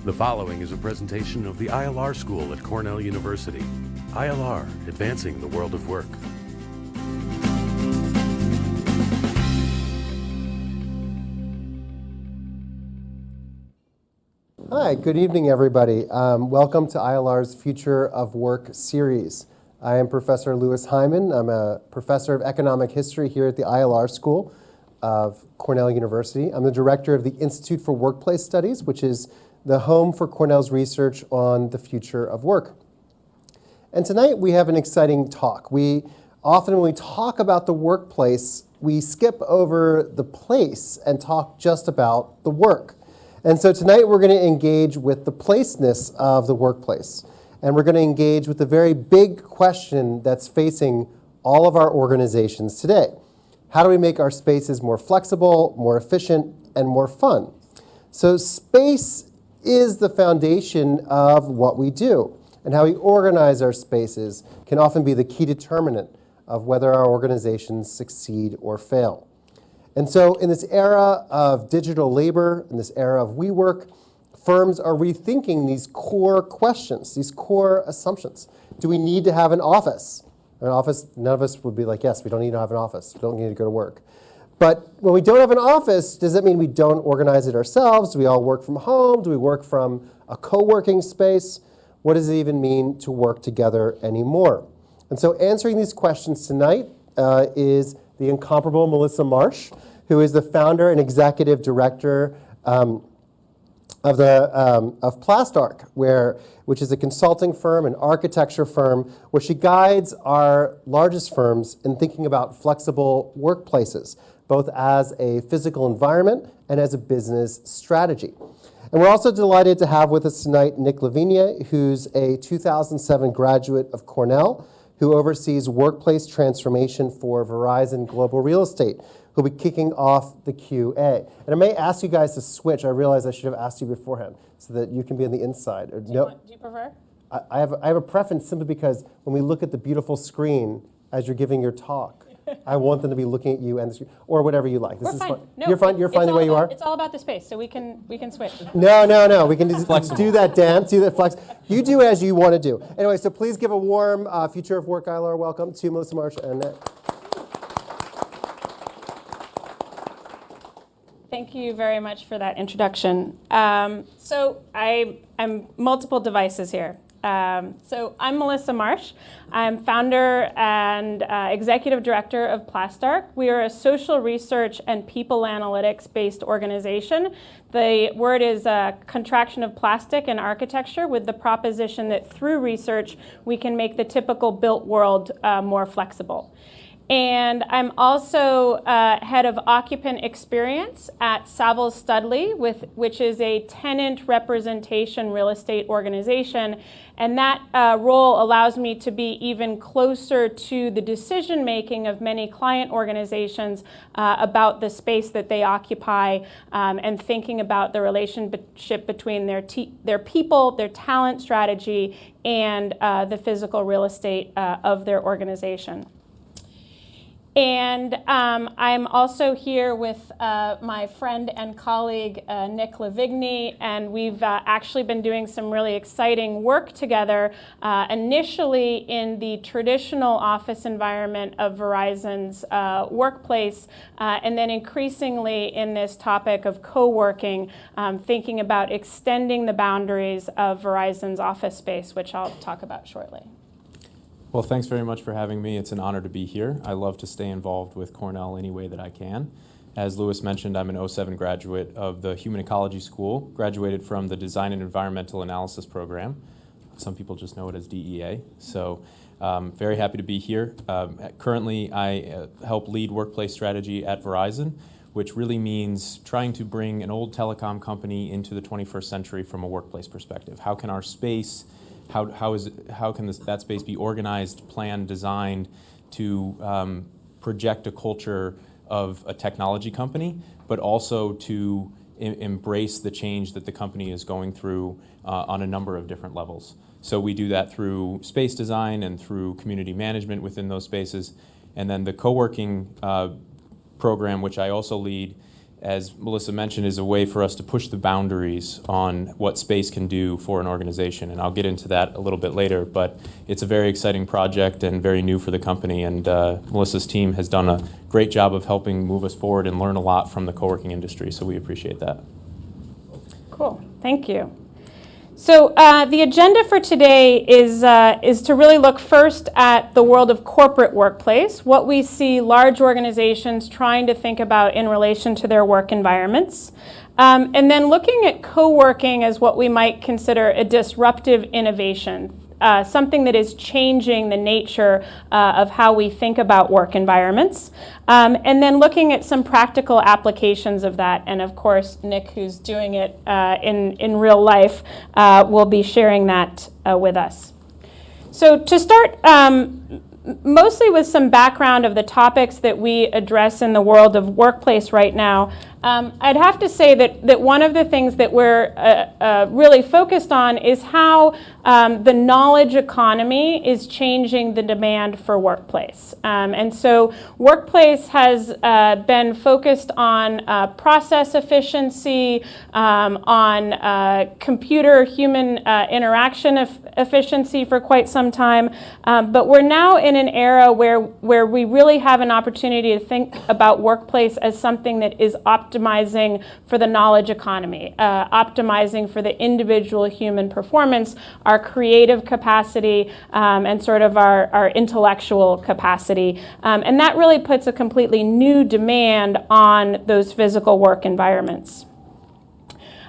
The following is a presentation of the ILR School at Cornell University. ILR, advancing the world of work. Hi, good evening, everybody. Welcome to ILR's Future of Work series. I am Professor Louis Hyman. I'm a professor of economic history here at the ILR School of Cornell University. I'm the director of the Institute for Workplace Studies, which is the home for Cornell's research on the future of work. And tonight we have an exciting talk. We often, when we talk about the workplace, we skip over the place and talk just about the work. And so tonight we're going to engage with the placeness of the workplace. And we're going to engage with the very big question that's facing all of our organizations today. How do we make our spaces more flexible, more efficient, and more fun? So space is the foundation of what we do. And how we organize our spaces can often be the key determinant of whether our organizations succeed or fail. And so in this era of digital labor, in this era of WeWork, firms are rethinking these core questions, these core assumptions. Do we need to have an office? An office, none of us would be like, yes, we don't need to have an office. We don't need to go to work. But when we don't have an office, does that mean we don't organize it ourselves? Do we all work from home? Do we work from a co-working space? What does it even mean to work together anymore? And so answering these questions tonight is the incomparable Melissa Marsh, who is the founder and executive director of Plastarc, which is a consulting firm, an architecture firm, where she guides our largest firms in thinking about flexible workplaces, both as a physical environment and as a business strategy. And we're also delighted to have with us tonight Nick Lavinia, who's a 2007 graduate of Cornell, who oversees workplace transformation for Verizon Global Real Estate, who'll be kicking off the QA. And I may ask you guys to switch. I realize I should have asked you beforehand so that you can be on the inside. Or, do you prefer? I have a preference simply because when we look at the beautiful screen as you're giving your talk, I want them to be looking at you and the screen, or whatever you like. We're fine. Fun. No, you're fine the way you are? It's all about the space, so we can switch. No. We can just do that dance, do that flex. You do as you want to do. Anyway, so please give a warm Future of Work ILR welcome to Melissa Marsh and Nick. Thank you very much for that introduction. So I'm multiple devices here. So I'm Melissa Marsh. I'm founder and executive director of Plastarc. We are a social research and people analytics-based organization. The word is a contraction of plastic and architecture, with the proposition that through research we can make the typical built world more flexible. And I'm also head of occupant experience at Savills Studley, which is a tenant representation real estate organization. And that role allows me to be even closer to the decision making of many client organizations about the space that they occupy, and thinking about the relationship between their people, their talent strategy, and the physical real estate of their organization. And I'm also here with my friend and colleague, Nick Lavinia, and we've actually been doing some really exciting work together, initially in the traditional office environment of Verizon's workplace, and then increasingly in this topic of co-working, thinking about extending the boundaries of Verizon's office space, which I'll talk about shortly. Well, thanks very much for having me. It's an honor to be here. I love to stay involved with Cornell any way that I can. As Louis mentioned, I'm an 2007 graduate of the Human Ecology School, graduated from the Design and Environmental Analysis program. Some people just know it as DEA. So very happy to be here. Currently, I help lead workplace strategy at Verizon, which really means trying to bring an old telecom company into the 21st century from a workplace perspective. How can our space How can that space be organized, planned, designed to project a culture of a technology company, but also to embrace the change that the company is going through on a number of different levels. So we do that through space design and through community management within those spaces. And then the co-working program, which I also lead, as Melissa mentioned, is a way for us to push the boundaries on what space can do for an organization. And I'll get into that a little bit later, but it's a very exciting project and very new for the company. And Melissa's team has done a great job of helping move us forward and learn a lot from the co-working industry, so we appreciate that. Cool, thank you. So the agenda for today is to really look first at the world of corporate workplace, what we see large organizations trying to think about in relation to their work environments, and then looking at co-working as what we might consider a disruptive innovation, something that is changing the nature of how we think about work environments, and then looking at some practical applications of that. And of course, Nick, who's doing it in real life, will be sharing that with us. So to start, mostly with some background of the topics that we address in the world of workplace right now, I'd have to say that one of the things that we're really focused on is how the knowledge economy is changing the demand for workplace. And so workplace has been focused on process efficiency, on computer-human interaction efficiency for quite some time. But we're now in an era where we really have an opportunity to think about workplace as something that is optimizing for the knowledge economy, optimizing for the individual human performance, our creative capacity, and sort of our intellectual capacity. And that really puts a completely new demand on those physical work environments.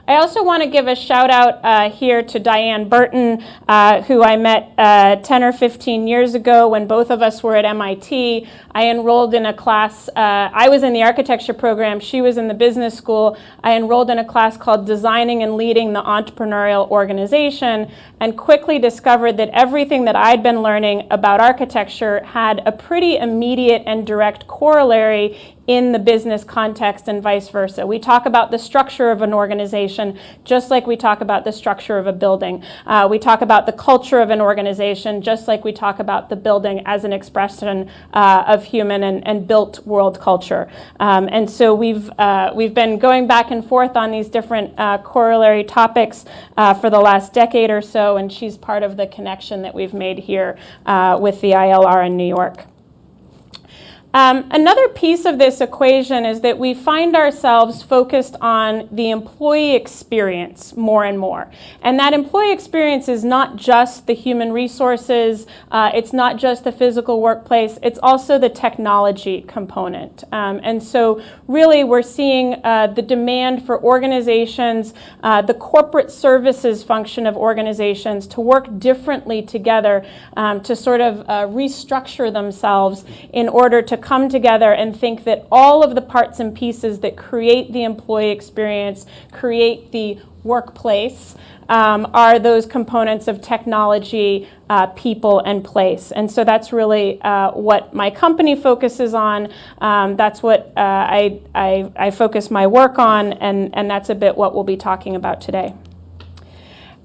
I also want to give a shout out here to Diane Burton, who I met 10 or 15 years ago when both of us were at MIT. I enrolled in a class, I was in the architecture program, she was in the business school. I enrolled in a class called Designing and Leading the Entrepreneurial Organization, and quickly discovered that everything that I'd been learning about architecture had a pretty immediate and direct corollary in the business context and vice versa. We talk about the structure of an organization just like we talk about the structure of a building. We talk about the culture of an organization just like we talk about the building as an expression of human and built world culture. And so we've been going back and forth on these different corollary topics for the last decade or so, and she's part of the connection that we've made here with the ILR in New York. Another piece of this equation is that we find ourselves focused on the employee experience more and more. And that employee experience is not just the human resources, it's not just the physical workplace, it's also the technology component. And so really we're seeing the demand for organizations, the corporate services function of organizations to work differently together, to sort of restructure themselves in order to come together and think that all of the parts and pieces that create the employee experience, create the workplace, are those components of technology, people, and place. And so that's really what my company focuses on. That's what I focus my work on, and that's a bit what we'll be talking about today.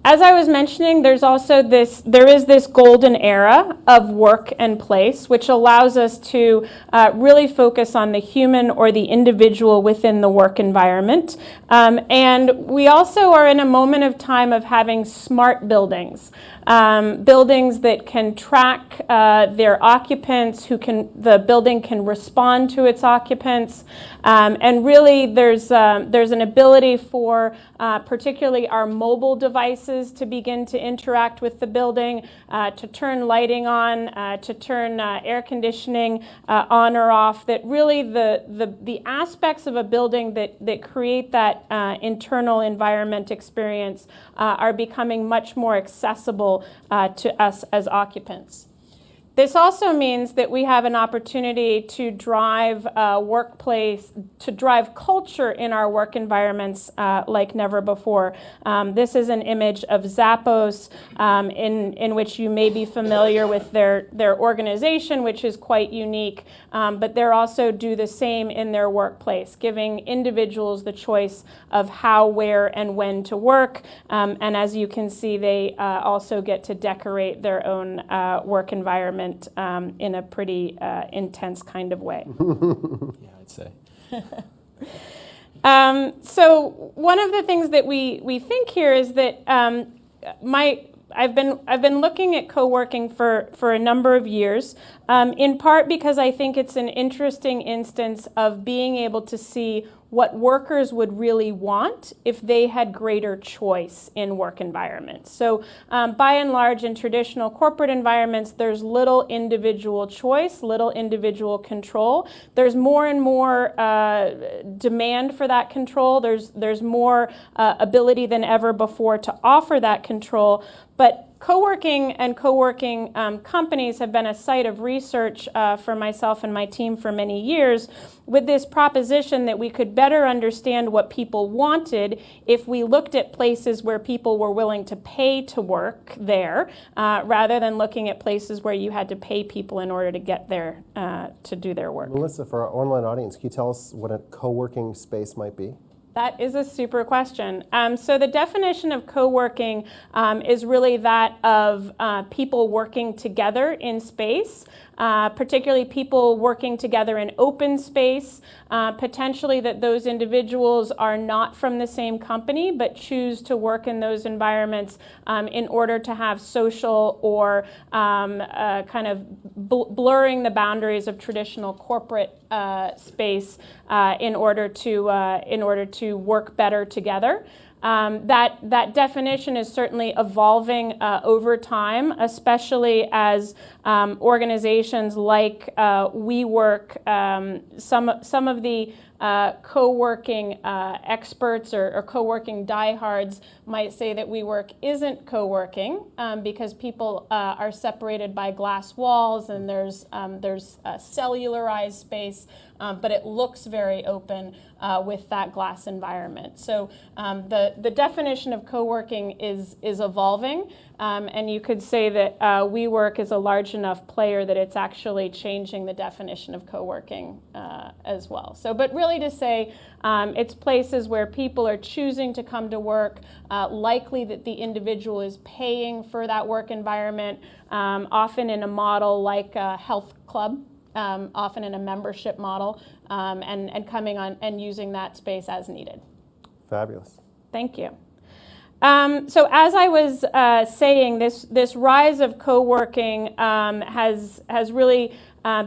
As I was mentioning, there is this golden era of work and place, which allows us to really focus on the human or the individual within the work environment. And we also are in a moment of time of having smart buildings. Buildings that can track their occupants, the building can respond to its occupants, and really there's an ability for particularly our mobile devices to begin to interact with the building, to turn lighting on, to turn air conditioning on or off. That really the aspects of a building that create that internal environment experience are becoming much more accessible to us as occupants. This also means that we have an opportunity to drive workplace, to drive culture in our work environments like never before. This is an image of Zappos, in which you may be familiar with their organization, which is quite unique, but they also do the same in their workplace, giving individuals the choice of how, where, and when to work. And as you can see, they also get to decorate their own work environment in a pretty intense kind of way. Yeah, I'd say. So one of the things that we think here is that I've been looking at co-working for a number of years, in part because I think it's an interesting instance of being able to see what workers would really want if they had greater choice in work environments. So by and large, in traditional corporate environments, there's little individual choice, little individual control. There's more and more demand for that control. There's more ability than ever before to offer that control. But co-working and co-working companies have been a site of research for myself and my team for many years, with this proposition that we could better understand what people wanted if we looked at places where people were willing to pay to work there, rather than looking at places where you had to pay people in order to get there to do their work. Melissa, for our online audience, can you tell us what a co-working space might be? That is a super question. So the definition of co-working is really that of people working together in space, particularly people working together in open space, potentially that those individuals are not from the same company but choose to work in those environments in order to have social or kind of blurring the boundaries of traditional corporate space in order to work better together. That definition is certainly evolving over time, especially as organizations like WeWork, some of the co-working experts or co-working diehards might say that WeWork isn't co-working because people are separated by glass walls and there's cellularized space, but it looks very open with that glass environment. So the definition of co-working is evolving, and you could say that WeWork is a large enough player that it's actually changing the definition of co-working as well. So, but really to say it's places where people are choosing to come to work, likely that the individual is paying for that work environment, often in a model like a health club, often in a membership model, and coming on and using that space as needed. Fabulous. Thank you. So as I was saying, this rise of co-working has really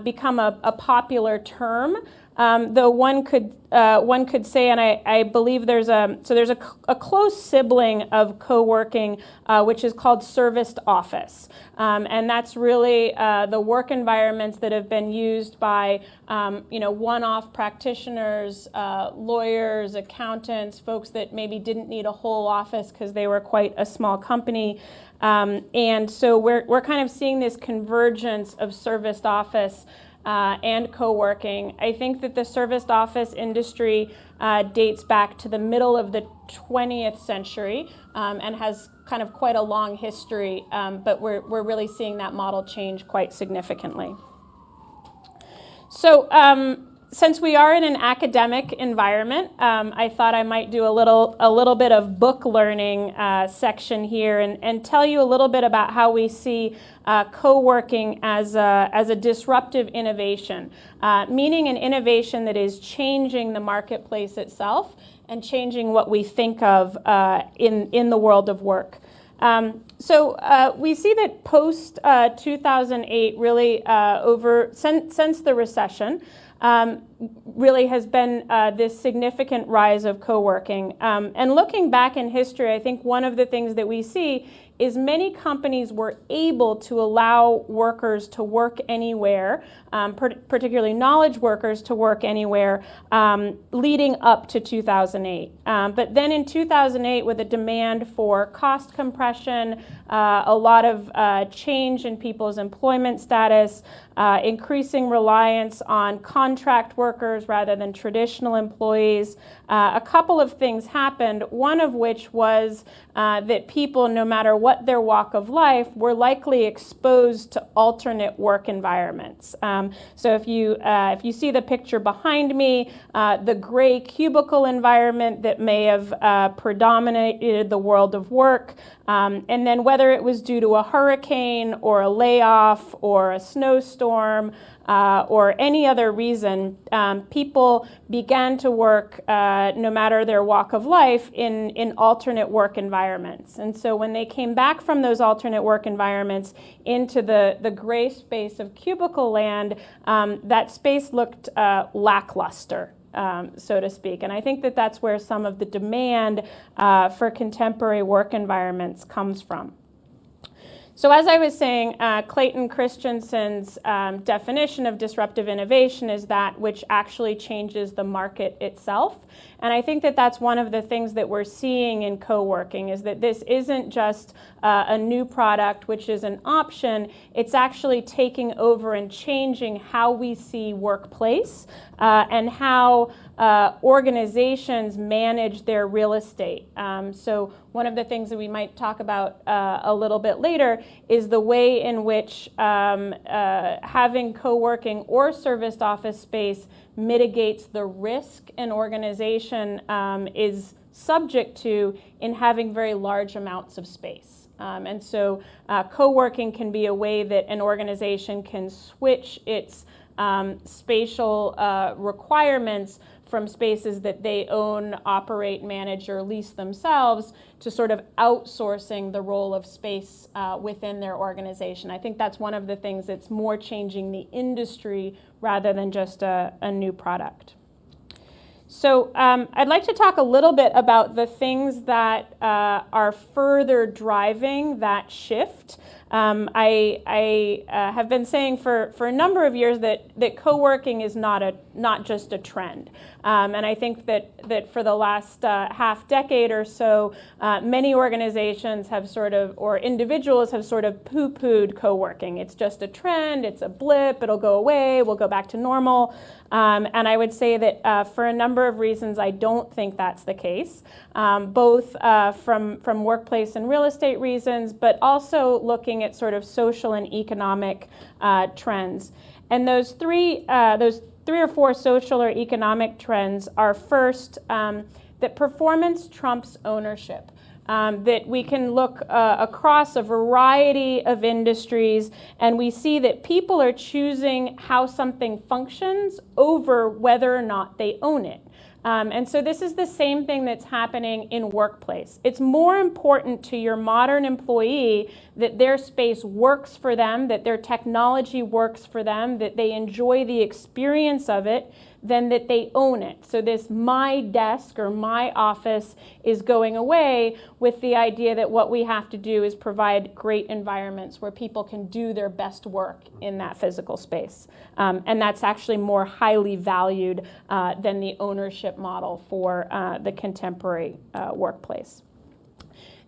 become a popular term. Though one could say, and I believe there's a close sibling of co-working, which is called serviced office, and that's really the work environments that have been used by one-off practitioners, lawyers, accountants, folks that maybe didn't need a whole office because they were quite a small company, and so we're kind of seeing this convergence of serviced office and co-working. I think that the serviced office industry dates back to the middle of the 20th century and has kind of quite a long history, but we're really seeing that model change quite significantly. So since we are in an academic environment, I thought I might do a little bit of book learning section here and tell you a little bit about how we see co-working as a disruptive innovation, meaning an innovation that is changing the marketplace itself and changing what we think of in the world of work. So we see that post 2008, really since the recession, really has been this significant rise of co-working. And looking back in history, I think one of the things that we see is many companies were able to allow workers to work anywhere, particularly knowledge workers to work anywhere, leading up to 2008. But then in 2008, with a demand for cost compression, a lot of change in people's employment status, increasing reliance on contract workers rather than traditional employees, a couple of things happened, one of which was that people, no matter what their walk of life, were likely exposed to alternate work environments. So if you see the picture behind me, the gray cubicle environment that may have predominated the world of work, and then whether it was due to a hurricane or a layoff or a snowstorm, or any other reason, people began to work, no matter their walk of life, in alternate work environments. And so when they came back from those alternate work environments into the gray space of cubicle land, that space looked lackluster. So to speak. And I think that that's where some of the demand for contemporary work environments comes from. So as I was saying, Clayton Christensen's definition of disruptive innovation is that which actually changes the market itself. And I think that that's one of the things that we're seeing in co-working, is that this isn't just a new product, which is an option. It's actually taking over and changing how we see workplace and how organizations manage their real estate. So one of the things that we might talk about a little bit later is the way in which having co-working or serviced office space mitigates the risk an organization is subject to in having very large amounts of space. And so co-working can be a way that an organization can switch its spatial requirements from spaces that they own, operate, manage, or lease themselves to sort of outsourcing the role of space within their organization. I think that's one of the things that's more changing the industry rather than just a new product. So I'd like to talk a little bit about the things that are further driving that shift. I have been saying for a number of years that co-working is not just a trend. And I think that for the last half decade or so, many organizations have sort of, or individuals have sort of poo-pooed co-working. It's just a trend, it's a blip, it'll go away, we'll go back to normal. And I would say that for a number of reasons, I don't think that's the case, both from workplace and real estate reasons, but also looking at sort of social and economic trends. And those three or four social or economic trends are first, that performance trumps ownership. That we can look across a variety of industries and we see that people are choosing how something functions over whether or not they own it. And so this is the same thing that's happening in workplace. It's more important to your modern employee that their space works for them, that their technology works for them, that they enjoy the experience of it, than that they own it. So this my desk or my office is going away with the idea that what we have to do is provide great environments where people can do their best work in that physical space. And that's actually more highly valued than the ownership model for the contemporary workplace.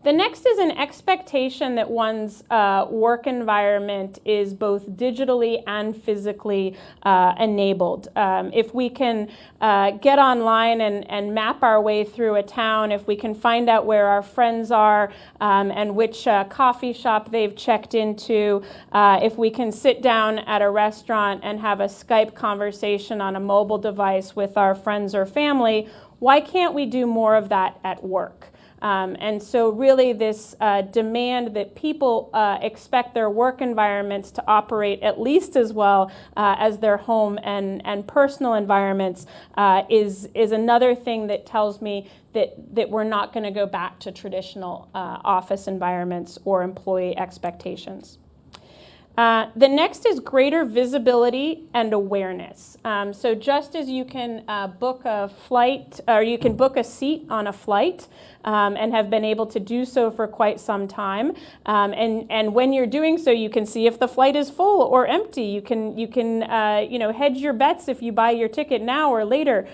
The next is an expectation that one's work environment is both digitally and physically enabled. If we can get online and map our way through a town, if we can find out where our friends are and which coffee shop they've checked into, if we can sit down at a restaurant and have a Skype conversation on a mobile device with our friends or family, why can't we do more of that at work? And so really this demand that people expect their work environments to operate at least as well as their home and personal environments is another thing that tells me that we're not going to go back to traditional office environments or employee expectations. The next is greater visibility and awareness. So just as you can book a flight, or you can book a seat on a flight and have been able to do so for quite some time, and when you're doing so, you can see if the flight is full or empty. You can hedge your bets if you buy your ticket now or later.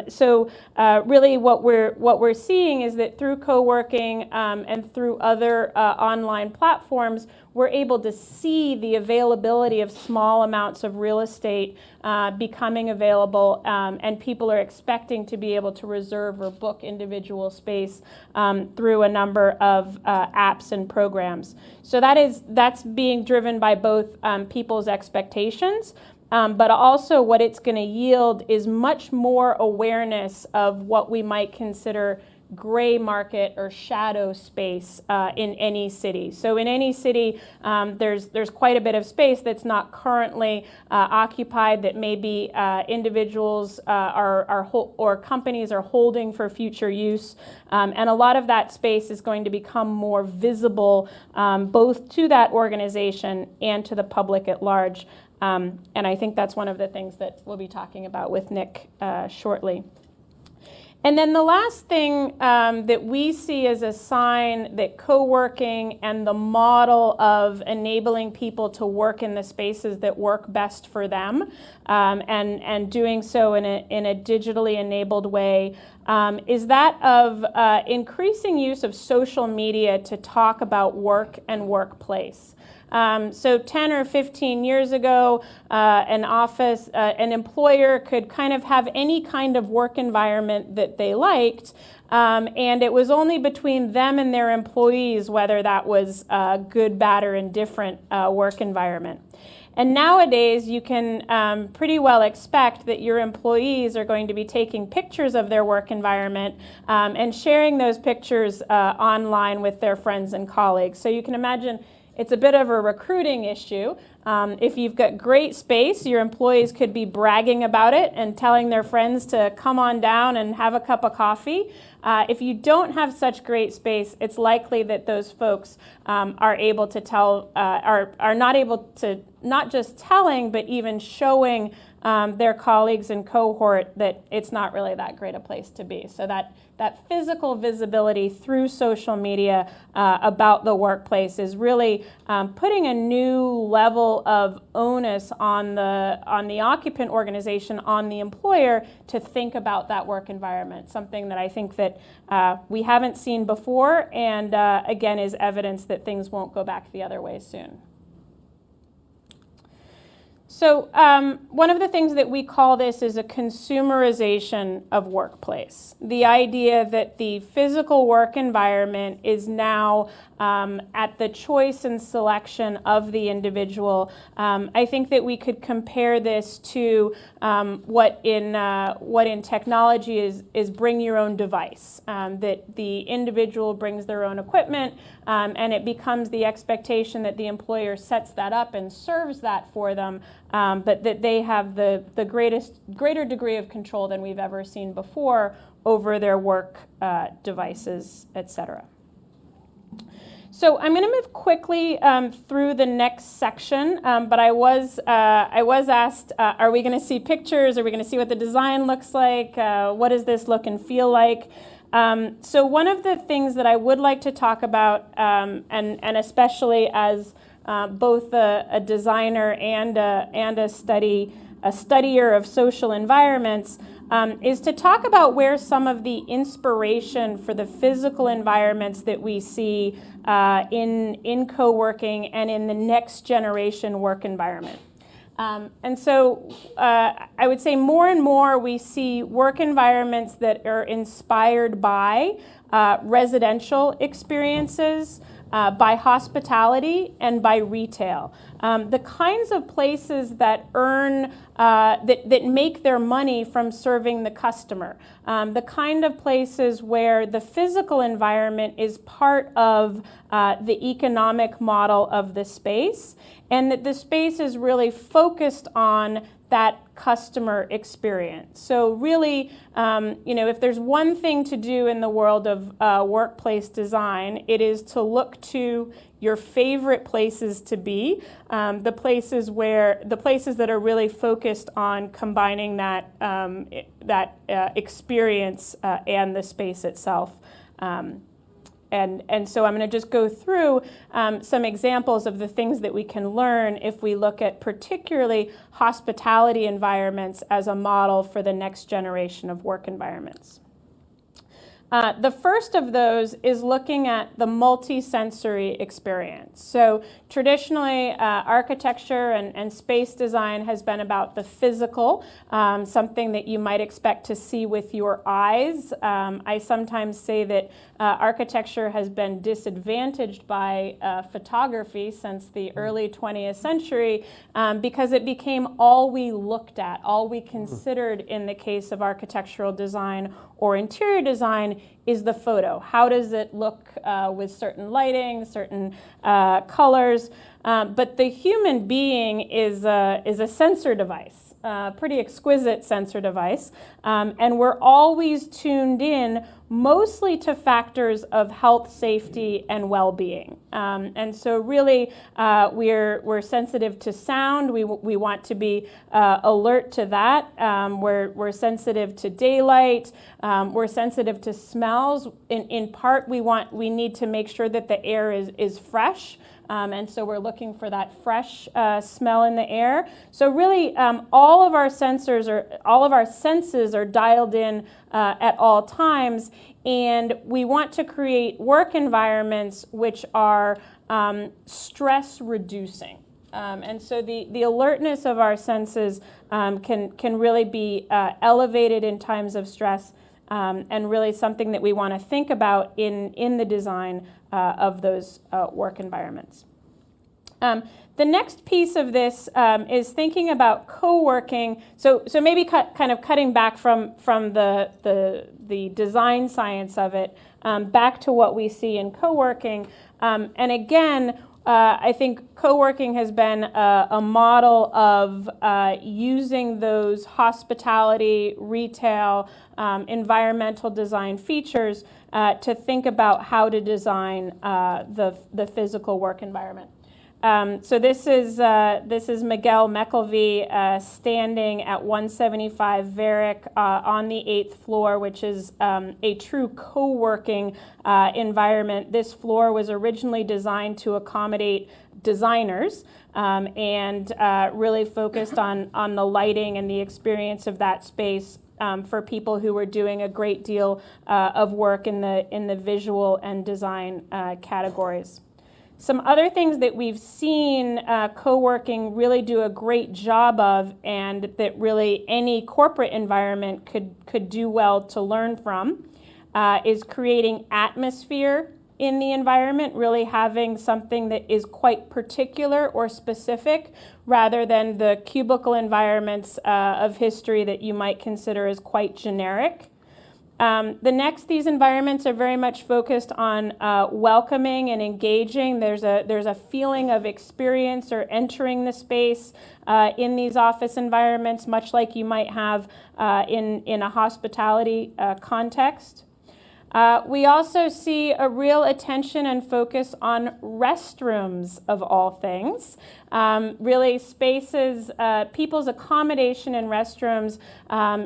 So really, what we're seeing is that through co-working and through other online platforms, we're able to see the availability of small amounts of real estate becoming available, and people are expecting to be able to reserve or book individual space through a number of apps and programs. So that's being driven by both people's expectations, but also what it's going to yield is much more awareness of what we might consider gray market or shadow space in any city. So in any city, there's quite a bit of space that's not currently occupied, that maybe individuals or companies are holding for future use. And a lot of that space is going to become more visible both to that organization and to the public at large. And I think that's one of the things that we'll be talking about with Nick shortly. And then the last thing that we see as a sign that co-working and the model of enabling people to work in the spaces that work best for them, and doing so in a digitally enabled way, is that of increasing use of social media to talk about work and workplace. So 10 or 15 years ago, an employer could kind of have any kind of work environment that they liked, and it was only between them and their employees whether that was a good, bad, or indifferent work environment. And nowadays, you can pretty well expect that your employees are going to be taking pictures of their work environment and sharing those pictures online with their friends and colleagues. So you can imagine it's a bit of a recruiting issue. If you've got great space, your employees could be bragging about it and telling their friends to come on down and have a cup of coffee. If you don't have such great space, it's likely that those folks are able to are not able to, not just telling, but even showing their colleagues and cohort that it's not really that great a place to be. So that physical visibility through social media about the workplace is really putting a new level of onus on the occupant organization, on the employer, to think about that work environment, something that I think that we haven't seen before, and again is evidence that things won't go back the other way soon. So one of the things that we call this is a consumerization of workplace. The idea that the physical work environment is now at the choice and selection of the individual. I think that we could compare this to what in technology is bring your own device, that the individual brings their own equipment, and it becomes the expectation that the employer sets that up and serves that for them, but that they have the greater degree of control than we've ever seen before over their work devices, etc. So I'm going to move quickly through the next section, but I was asked, are we going to see pictures? Are we going to see what the design looks like? What does this look and feel like? So one of the things that I would like to talk about, and especially as both a designer and a studier of social environments, is to talk about where some of the inspiration for the physical environments that we see in co-working and in the next generation work environment. And so I would say more and more we see work environments that are inspired by residential experiences, by hospitality, and by retail. The kinds of places that earn, that make their money from serving the customer. The kind of places where the physical environment is part of the economic model of the space, and that the space is really focused on that customer experience. So really, if there's one thing to do in the world of workplace design, it is to look to your favorite places to be, the places that are really focused on combining that experience and the space itself. And so I'm going to just go through some examples of the things that we can learn if we look at particularly hospitality environments as a model for the next generation of work environments. The first of those is looking at the multi-sensory experience. So traditionally, architecture and space design has been about the physical, something that you might expect to see with your eyes. I sometimes say that architecture has been disadvantaged by photography since the early 20th century because it became all we looked at, all we considered in the case of architectural design or interior design, is the photo. How does it look with certain lighting, certain colors? But the human being is a sensor device, pretty exquisite sensor device, and we're always tuned in mostly to factors of health, safety, and well-being. And so really, we're sensitive to sound. We want to be alert to that. We're sensitive to daylight. We're sensitive to smells. In part, we need to make sure that the air is fresh. And so we're looking for that fresh smell in the air. So really, all of our senses are dialed in at all times, and we want to create work environments which are stress reducing. And so the alertness of our senses can really be elevated in times of stress, and really something that we want to think about in the design of those work environments. The next piece of this is thinking about co-working. So maybe kind of cutting back from the design science of it, back to what we see in co-working. And again, I think co-working has been a model of using those hospitality, retail, environmental design features to think about how to design the physical work environment. So this is Miguel McKelvey standing at 175 Varick on the 8th floor, which is a true co-working environment. This floor was originally designed to accommodate designers and really focused on the lighting and the experience of that space for people who were doing a great deal of work in the visual and design categories. Some other things that we've seen co-working really do a great job of, and that really any corporate environment could do well to learn from, is creating atmosphere in the environment, really having something that is quite particular or specific, rather than the cubicle environments of history that you might consider as quite generic. These environments are very much focused on welcoming and engaging. There's a feeling of experience or entering the space in these office environments, much like you might have in a hospitality context. We also see a real attention and focus on restrooms of all things. Really spaces, people's accommodation in restrooms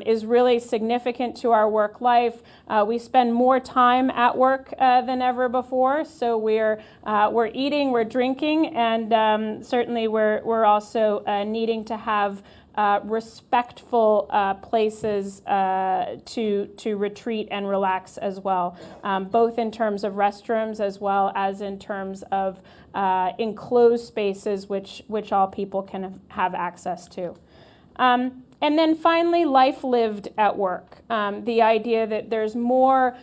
is really significant to our work life. We spend more time at work than ever before, so we're eating, we're drinking, and certainly we're also needing to have respectful places to retreat and relax as well, both in terms of restrooms as well as in terms of enclosed spaces which all people can have access to. And then finally, life lived at work. The idea that there's more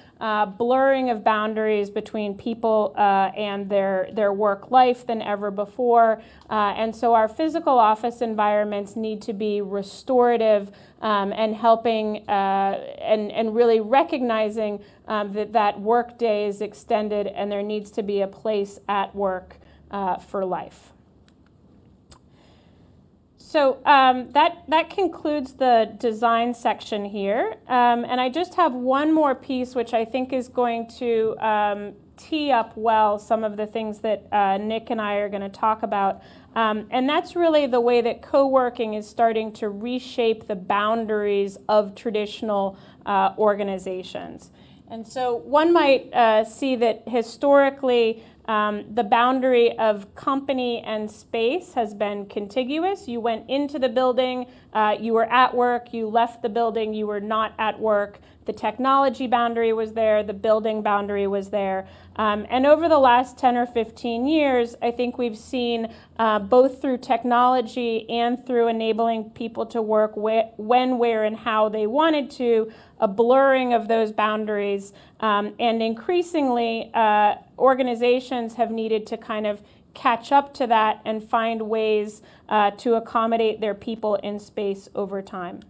blurring of boundaries between people and their work life than ever before. And so our physical office environments need to be restorative and helping and really recognizing that work day is extended and there needs to be a place at work for life. So that concludes the design section here. And I just have one more piece which I think is going to tee up well some of the things that Nick and I are going to talk about. And that's really the way that co-working is starting to reshape the boundaries of traditional organizations. And so one might see that historically the boundary of company and space has been contiguous. You went into the building, you were at work, you left the building, you were not at work. The technology boundary was there, the building boundary was there. And over the last 10 or 15 years, I think we've seen both through technology and through enabling people to work when, where, and how they wanted to, a blurring of those boundaries. And increasingly, organizations have needed to kind of catch up to that and find ways to accommodate their people in space over time.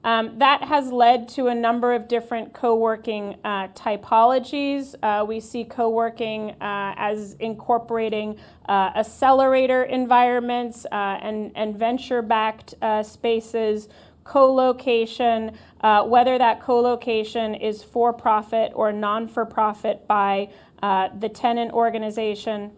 That has led to a number of different co-working typologies. We see co-working as incorporating accelerator environments and venture-backed spaces, co-location, whether that co-location is for-profit or non-for-profit by the tenant organization.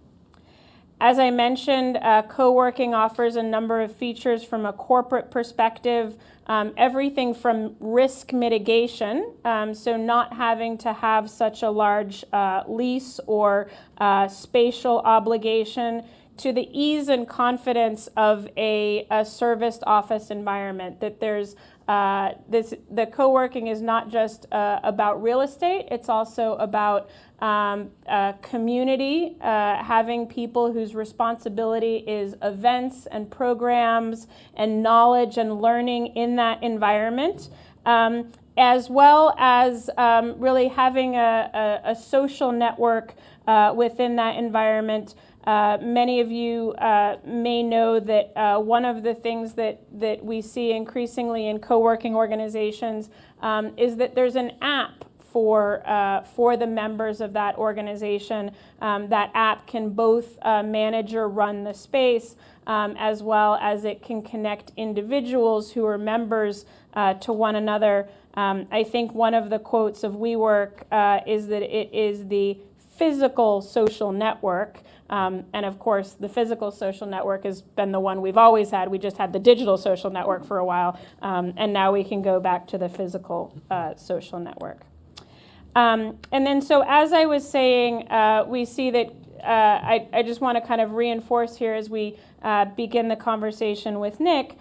As I mentioned, co-working offers a number of features from a corporate perspective, everything from risk mitigation, so not having to have such a large lease or spatial obligation, to the ease and confidence of a serviced office environment, that there's the co-working is not just about real estate, it's also about community, having people whose responsibility is events and programs and knowledge and learning in that environment, as well as really having a social network within that environment. Many of you may know that one of the things that we see increasingly in co-working organizations is that there's an app for the members of that organization. That app can both manage or run the space, as well as it can connect individuals who are members to one another. I think one of the quotes of WeWork is that it is the physical social network. And of course, the physical social network has been the one we've always had. We just had the digital social network for a while, and now we can go back to the physical social network. And then, so as I was saying, we see that I just want to kind of reinforce here as we begin the conversation with Nick,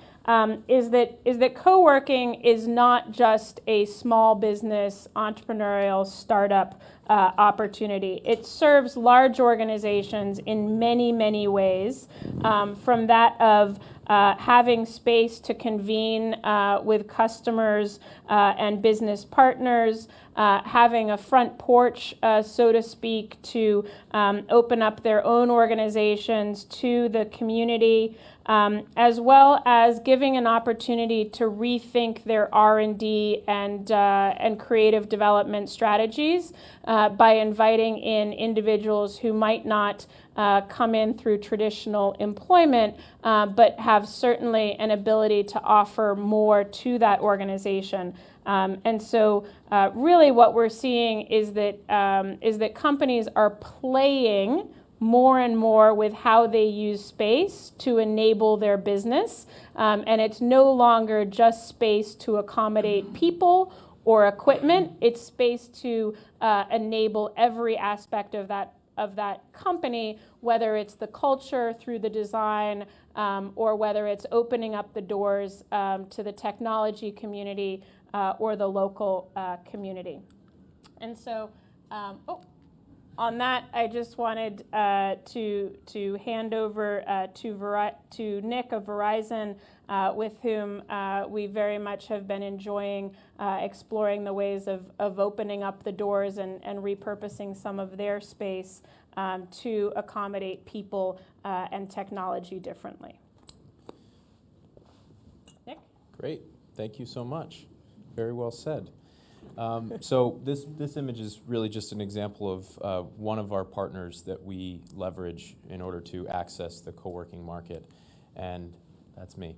is that co-working is not just a small business, entrepreneurial, startup opportunity. It serves large organizations in many, many ways, from that of having space to convene with customers and business partners, having a front porch, so to speak, to open up their own organizations to the community, as well as giving an opportunity to rethink their R&D and creative development strategies by inviting in individuals who might not come in through traditional employment, but have certainly an ability to offer more to that organization. And so really what we're seeing is that companies are playing more and more with how they use space to enable their business. And it's no longer just space to accommodate people or equipment. It's space to enable every aspect of that company, whether it's the culture through the design, or whether it's opening up the doors to the technology community or the local community. And so, on that, I just wanted to hand over to Nick of Verizon, with whom we very much have been enjoying exploring the ways of opening up the doors and repurposing some of their space to accommodate people and technology differently. Nick? Great. Thank you so much. Very well said. So this image is really just an example of one of our partners that we leverage in order to access the co-working market, and that's me.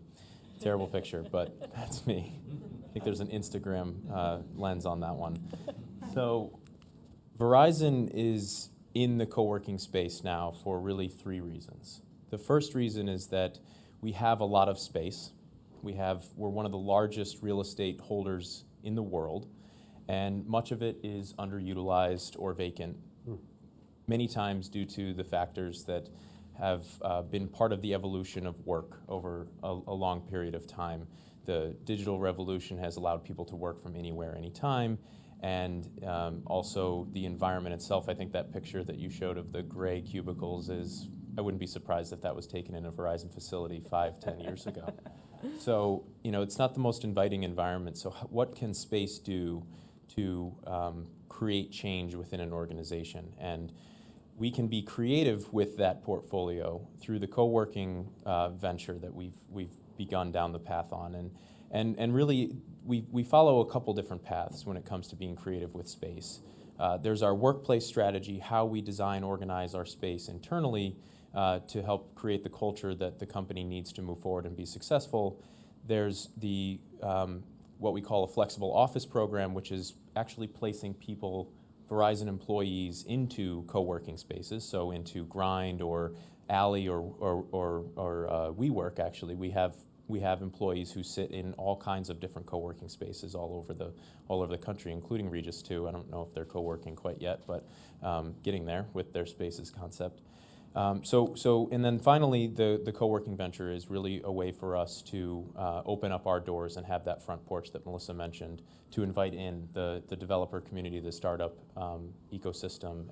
Terrible picture, but that's me. I think there's an Instagram lens on that one. So Verizon is in the co-working space now for really 3 reasons. The first reason is that we have a lot of space. We're one of the largest real estate holders in the world, and much of it is underutilized or vacant, many times due to the factors that have been part of the evolution of work over a long period of time. The digital revolution has allowed people to work from anywhere, anytime, and also the environment itself. I think that picture that you showed of the gray cubicles I wouldn't be surprised if that was taken in a Verizon facility 5-10 years ago. So, it's not the most inviting environment. So what can space do to create change within an organization? And we can be creative with that portfolio through the co-working venture that we've begun down the path on. And really, we follow a couple different paths when it comes to being creative with space. There's our workplace strategy, how we design, organize our space internally to help create the culture that the company needs to move forward and be successful. There's the what we call a flexible office program, which is actually placing people, Verizon employees, into co-working spaces, so into Grind or Alley or WeWork. Actually, we have employees who sit in all kinds of different co-working spaces all over the country, including Regis too. I don't know if they're co-working quite yet, but getting there with their spaces concept. And then finally, the co-working venture is really a way for us to open up our doors and have that front porch that Melissa mentioned, to invite in the developer community, the startup ecosystem,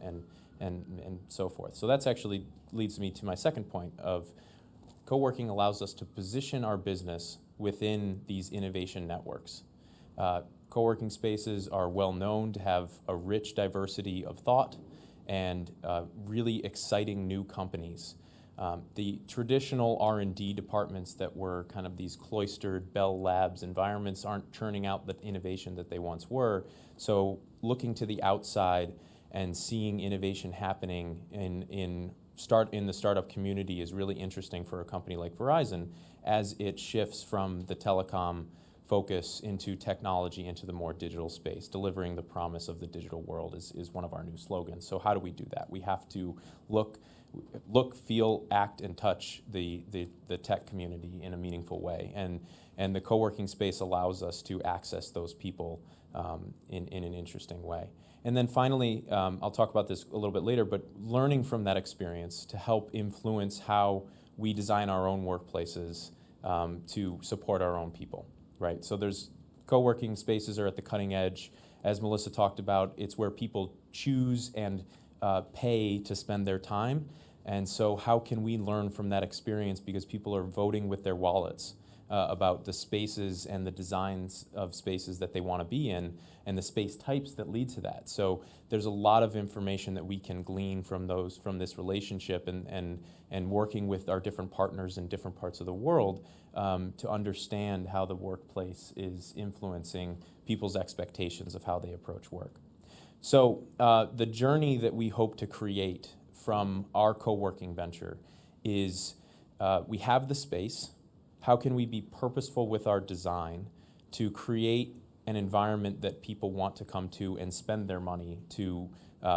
and so forth. So that's actually leads me to my second point of co-working allows us to position our business within these innovation networks. Co-working spaces are well known to have a rich diversity of thought and really exciting new companies. The traditional R&D departments that were kind of these cloistered Bell Labs environments aren't churning out the innovation that they once were. So looking to the outside and seeing innovation happening in the startup community is really interesting for a company like Verizon as it shifts from the telecom focus into technology, into the more digital space. Delivering the promise of the digital world is one of our new slogans. So how do we do that? We have to look, feel, act, and touch the tech community in a meaningful way. And the co-working space allows us to access those people in an interesting way. And then finally, I'll talk about this a little bit later, but learning from that experience to help influence how we design our own workplaces to support our own people. Right, so there's co-working spaces are at the cutting edge. As Melissa talked about, it's where people choose and pay to spend their time. And so how can we learn from that experience, because people are voting with their wallets about the spaces and the designs of spaces that they want to be in and the space types that lead to that. So there's a lot of information that we can glean from this relationship and working with our different partners in different parts of the world to understand how the workplace is influencing people's expectations of how they approach work. So the journey that we hope to create from our co-working venture is we have the space. How can we be purposeful with our design to create an environment that people want to come to and spend their money to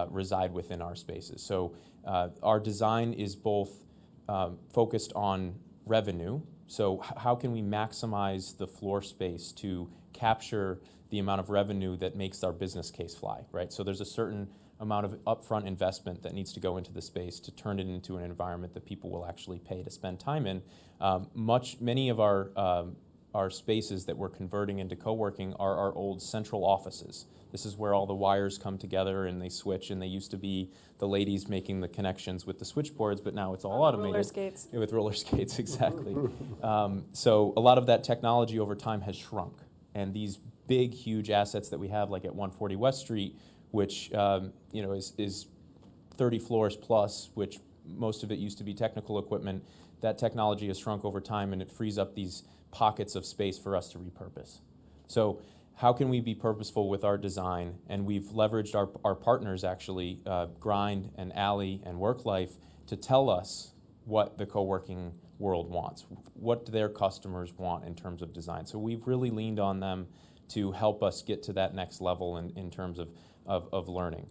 reside within our spaces? So our design is both focused on revenue. So how can we maximize the floor space to capture the amount of revenue that makes our business case fly, right? So there's a certain amount of upfront investment that needs to go into the space to turn it into an environment that people will actually pay to spend time in. Many of our spaces that we're converting into co-working are our old central offices. This is where all the wires come together and they switch, and they used to be the ladies making the connections with the switchboards, but now it's all automated. Roller skates. Yeah, with roller skates, exactly. So a lot of that technology over time has shrunk, and these big, huge assets that we have, like at 140 West Street, which is 30 floors plus, which most of it used to be technical equipment. That technology has shrunk over time, and it frees up these pockets of space for us to repurpose. So how can we be purposeful with our design? And we've leveraged our partners, actually, Grind and Alley and WorkLife, to tell us what the co-working world wants, what their customers want in terms of design. So we've really leaned on them to help us get to that next level in terms of learning.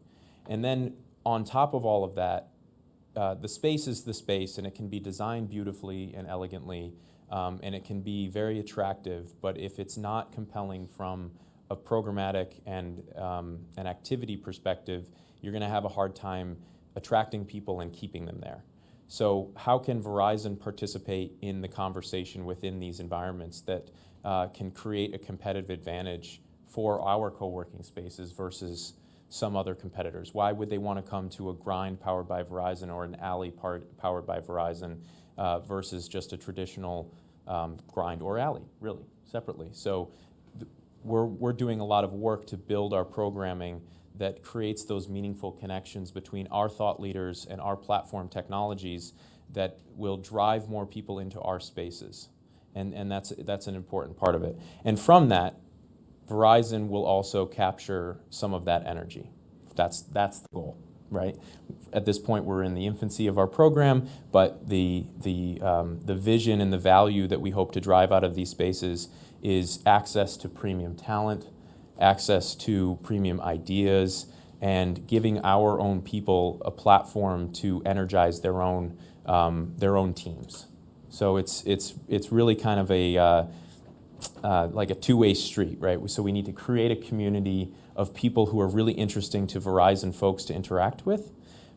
And then on top of all of that, the space is the space, and it can be designed beautifully and elegantly, and it can be very attractive, but if it's not compelling from a programmatic and an activity perspective, you're going to have a hard time attracting people and keeping them there. So how can Verizon participate in the conversation within these environments that can create a competitive advantage for our co-working spaces versus some other competitors? Why would they want to come to a Grind powered by Verizon or an Alley powered by Verizon versus just a traditional Grind or Alley, really, separately? So we're doing a lot of work to build our programming that creates those meaningful connections between our thought leaders and our platform technologies that will drive more people into our spaces. And that's an important part of it. And from that, Verizon will also capture some of that energy. That's the goal, right? At this point, we're in the infancy of our program, but the vision and the value that we hope to drive out of these spaces is access to premium talent, access to premium ideas, and giving our own people a platform to energize their own teams. So it's really kind of a like a two-way street, right? So we need to create a community of people who are really interesting to Verizon folks to interact with,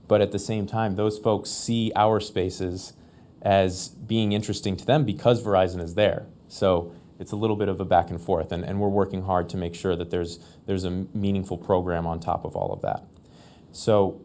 but at the same time, those folks see our spaces as being interesting to them because Verizon is there. So it's a little bit of a back and forth, and we're working hard to make sure that there's a meaningful program on top of all of that. So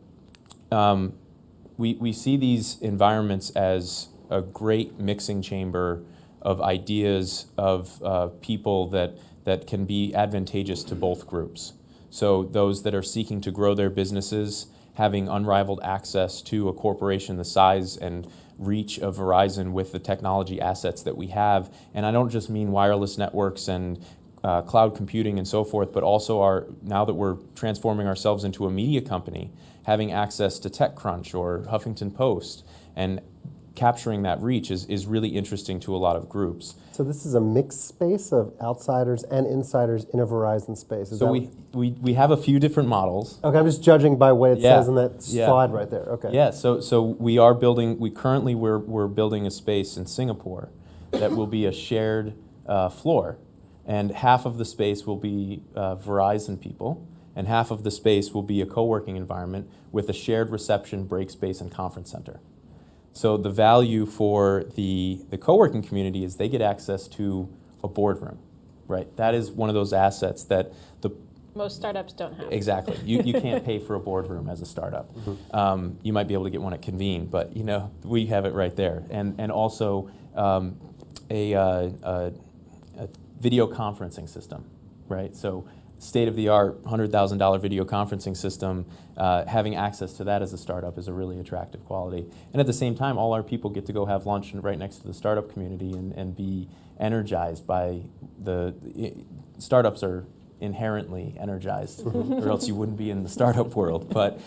we see these environments as a great mixing chamber of ideas, of people that can be advantageous to both groups. So those that are seeking to grow their businesses, having unrivaled access to a corporation the size and reach of Verizon with the technology assets that we have. And I don't just mean wireless networks and cloud computing and so forth, but also now that we're transforming ourselves into a media company, having access to TechCrunch or Huffington Post and capturing that reach is really interesting to a lot of groups. So this is a mixed space of outsiders and insiders in a Verizon space. So we have a few different models. Okay, I'm just judging by what it says in that slide right there. Okay. Yeah. So we are building. We're building a space in Singapore that will be a shared floor, and half of the space will be Verizon people, and half of the space will be a co-working environment with a shared reception, break space, and conference center. So the value for the co-working community is they get access to a boardroom, right? That is one of those assets that most startups don't have. Exactly. You can't pay for a boardroom as a startup. Mm-hmm. You might be able to get one at Convene, but we have it right there. And also a video conferencing system, right? So state-of-the-art $100,000 video conferencing system, having access to that as a startup is a really attractive quality. And at the same time, all our people get to go have lunch right next to the startup community and be energized by startups are inherently energized, or else you wouldn't be in the startup world. But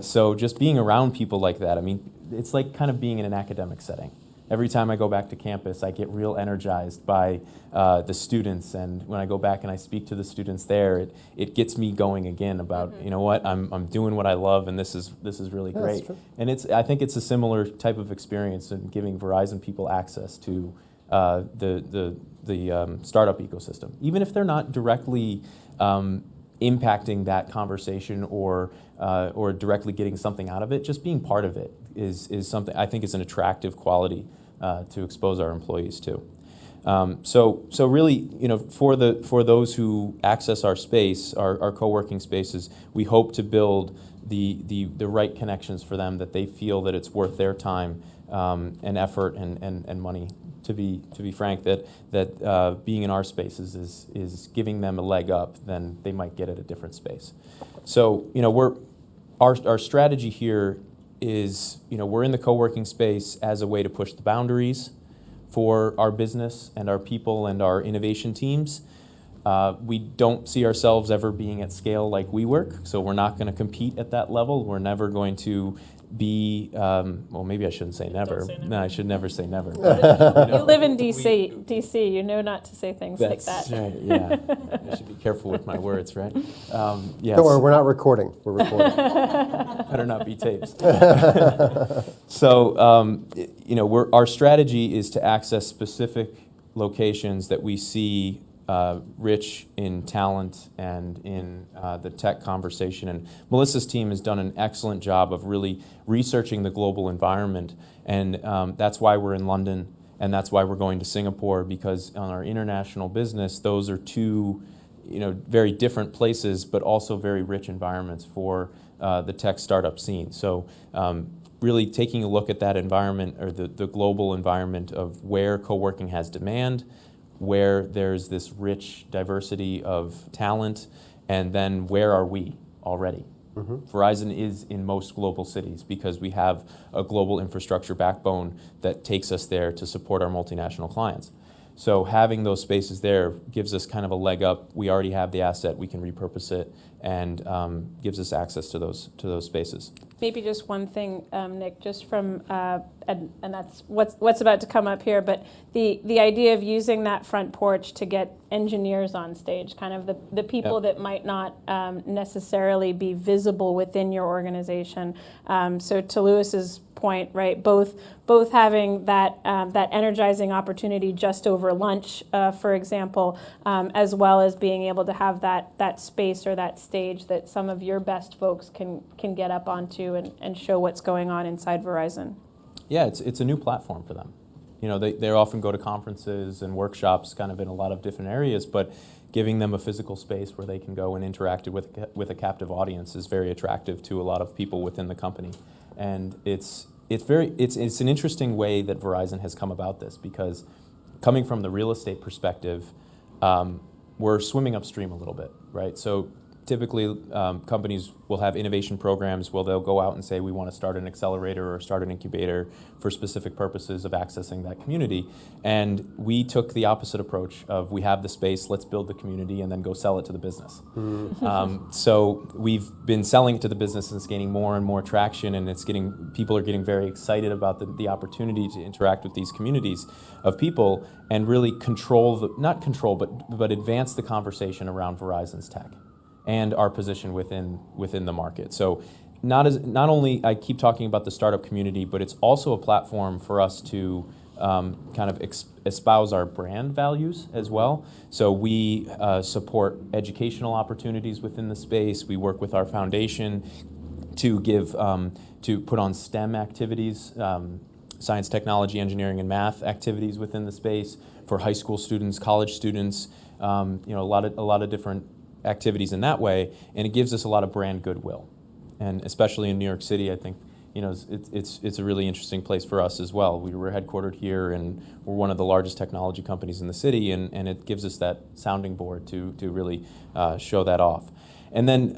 so just being around people like that, I mean, it's like kind of being in an academic setting. Every time I go back to campus, I get real energized by the students, and when I go back and I speak to the students there, it gets me going again about, you know what, I'm doing what I love, and this is really great. And I think it's a similar type of experience in giving Verizon people access to the startup ecosystem, even if they're not directly impacting that conversation or directly getting something out of it. Just being part of it is something I think is an attractive quality to expose our employees to. So really, for those who access our space, our co-working spaces, we hope to build the right connections for them, that they feel that it's worth their time and effort and money. To be frank, that being in our spaces is giving them a leg up than they might get at a different space. So our strategy here is we're in the co-working space as a way to push the boundaries for our business and our people and our innovation teams. We don't see ourselves ever being at scale like WeWork, so we're not going to compete at that level. We're never going to be, well, maybe I shouldn't say never. Don't say never. No, I should never say never. You live in DC. You know not to say things like that. That's right, yeah. I should be careful with my words, right? Yes. Don't worry, we're not recording. We're recording. Better not be tapes. So, our strategy is to access specific locations that we see rich in talent and in the tech conversation. And Melissa's team has done an excellent job of really researching the global environment. And that's why we're in London, and that's why we're going to Singapore, because on our international business, those are two very different places, but also very rich environments for the tech startup scene. So really taking a look at that environment, or the global environment of where co-working has demand, where there's this rich diversity of talent, and then where are we already? Mm-hmm. Verizon is in most global cities because we have a global infrastructure backbone that takes us there to support our multinational clients. So having those spaces there gives us kind of a leg up. We already have the asset, we can repurpose it, and gives us access to those spaces. Maybe just one thing, Nick, just from, and that's what's about to come up here, but the idea of using that front porch to get engineers on stage, kind of the people that might not necessarily be visible within your organization. So to Lewis's point, right, both having that energizing opportunity just over lunch, for example, as well as being able to have that space or that stage that some of your best folks can get up onto and show what's going on inside Verizon. Yeah, it's a new platform for them. You know, they often go to conferences and workshops kind of in a lot of different areas, but giving them a physical space where they can go and interact with a captive audience is very attractive to a lot of people within the company. And it's an interesting way that Verizon has come about this, because coming from the real estate perspective, we're swimming upstream a little bit, right? So typically companies will have innovation programs where they'll go out and say, we want to start an accelerator or start an incubator for specific purposes of accessing that community. And we took the opposite approach of, we have the space, let's build the community and then go sell it to the business. So we've been selling it to the business, and it's gaining more and more traction, and people are getting very excited about the opportunity to interact with these communities of people and really but advance the conversation around Verizon's tech and our position within the market. So not only I keep talking about the startup community, but it's also a platform for us to kind of espouse our brand values as well. So we support educational opportunities within the space. We work with our foundation to put on STEM activities, science, technology, engineering, and math activities within the space for high school students, college students. A lot of different activities in that way, and it gives us a lot of brand goodwill. And especially in New York City, I think it's a really interesting place for us as well. We're headquartered here, and we're one of the largest technology companies in the city, and it gives us that sounding board to really show that off. And then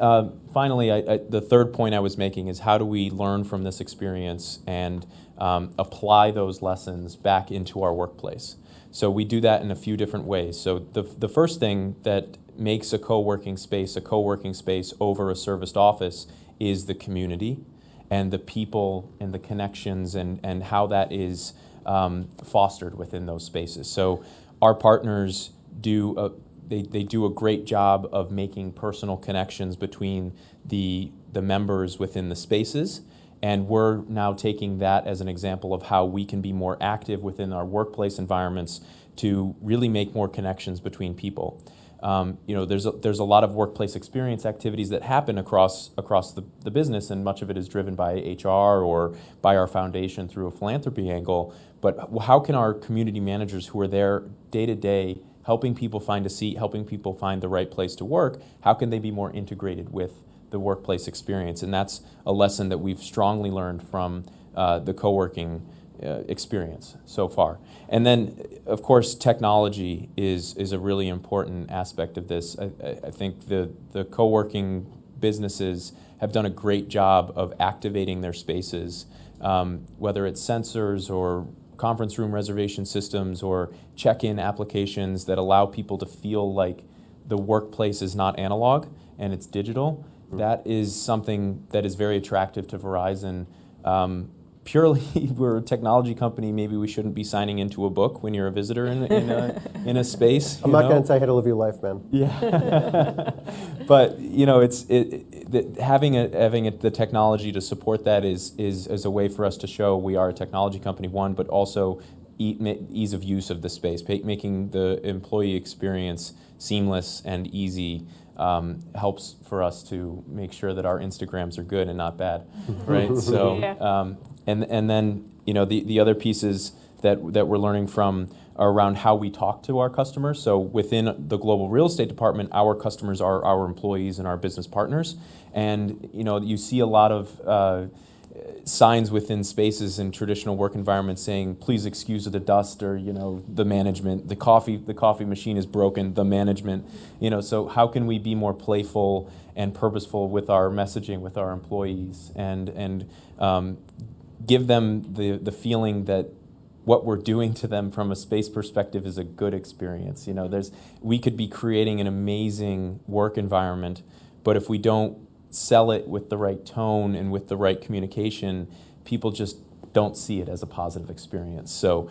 finally, the third point I was making is, how do we learn from this experience and apply those lessons back into our workplace? So we do that in a few different ways. So the first thing that makes a co-working space over a serviced office is the community and the people and the connections and how that is fostered within those spaces. So our partners do a great job of making personal connections between the members within the spaces. And we're now taking that as an example of how we can be more active within our workplace environments to really make more connections between people. There's a lot of workplace experience activities that happen across the business, and much of it is driven by HR or by our foundation through a philanthropy angle. But how can our community managers who are there day to day, helping people find a seat, helping people find the right place to work, how can they be more integrated with the workplace experience? And that's a lesson that we've strongly learned from the co-working experience so far. And then, of course, technology is a really important aspect of this. I think the co-working businesses have done a great job of activating their spaces, whether it's sensors or conference room reservation systems or check-in applications that allow people to feel like the workplace is not analog and it's digital. That is something that is very attractive to Verizon. Purely, we're a technology company. Maybe we shouldn't be signing into a book when you're a visitor in a space. I'm not going to tell you how to live your life, man. Yeah, but having the technology to support that is a way for us to show we are a technology company, one, but also ease of use of the space, making the employee experience seamless and easy. Helps for us to make sure that our Instagrams are good and not bad, right? So, Yeah. And then the other pieces that we're learning from are around how we talk to our customers. So within the global real estate department, our customers are our employees and our business partners, and you see a lot of signs within spaces in traditional work environments saying, please excuse the dust, or the management, the coffee machine is broken, the management. So how can we be more playful and purposeful with our messaging with our employees and give them the feeling that what we're doing to them from a space perspective is a good experience. You know, we could be creating an amazing work environment, but if we don't sell it with the right tone and with the right communication, people just don't see it as a positive experience. So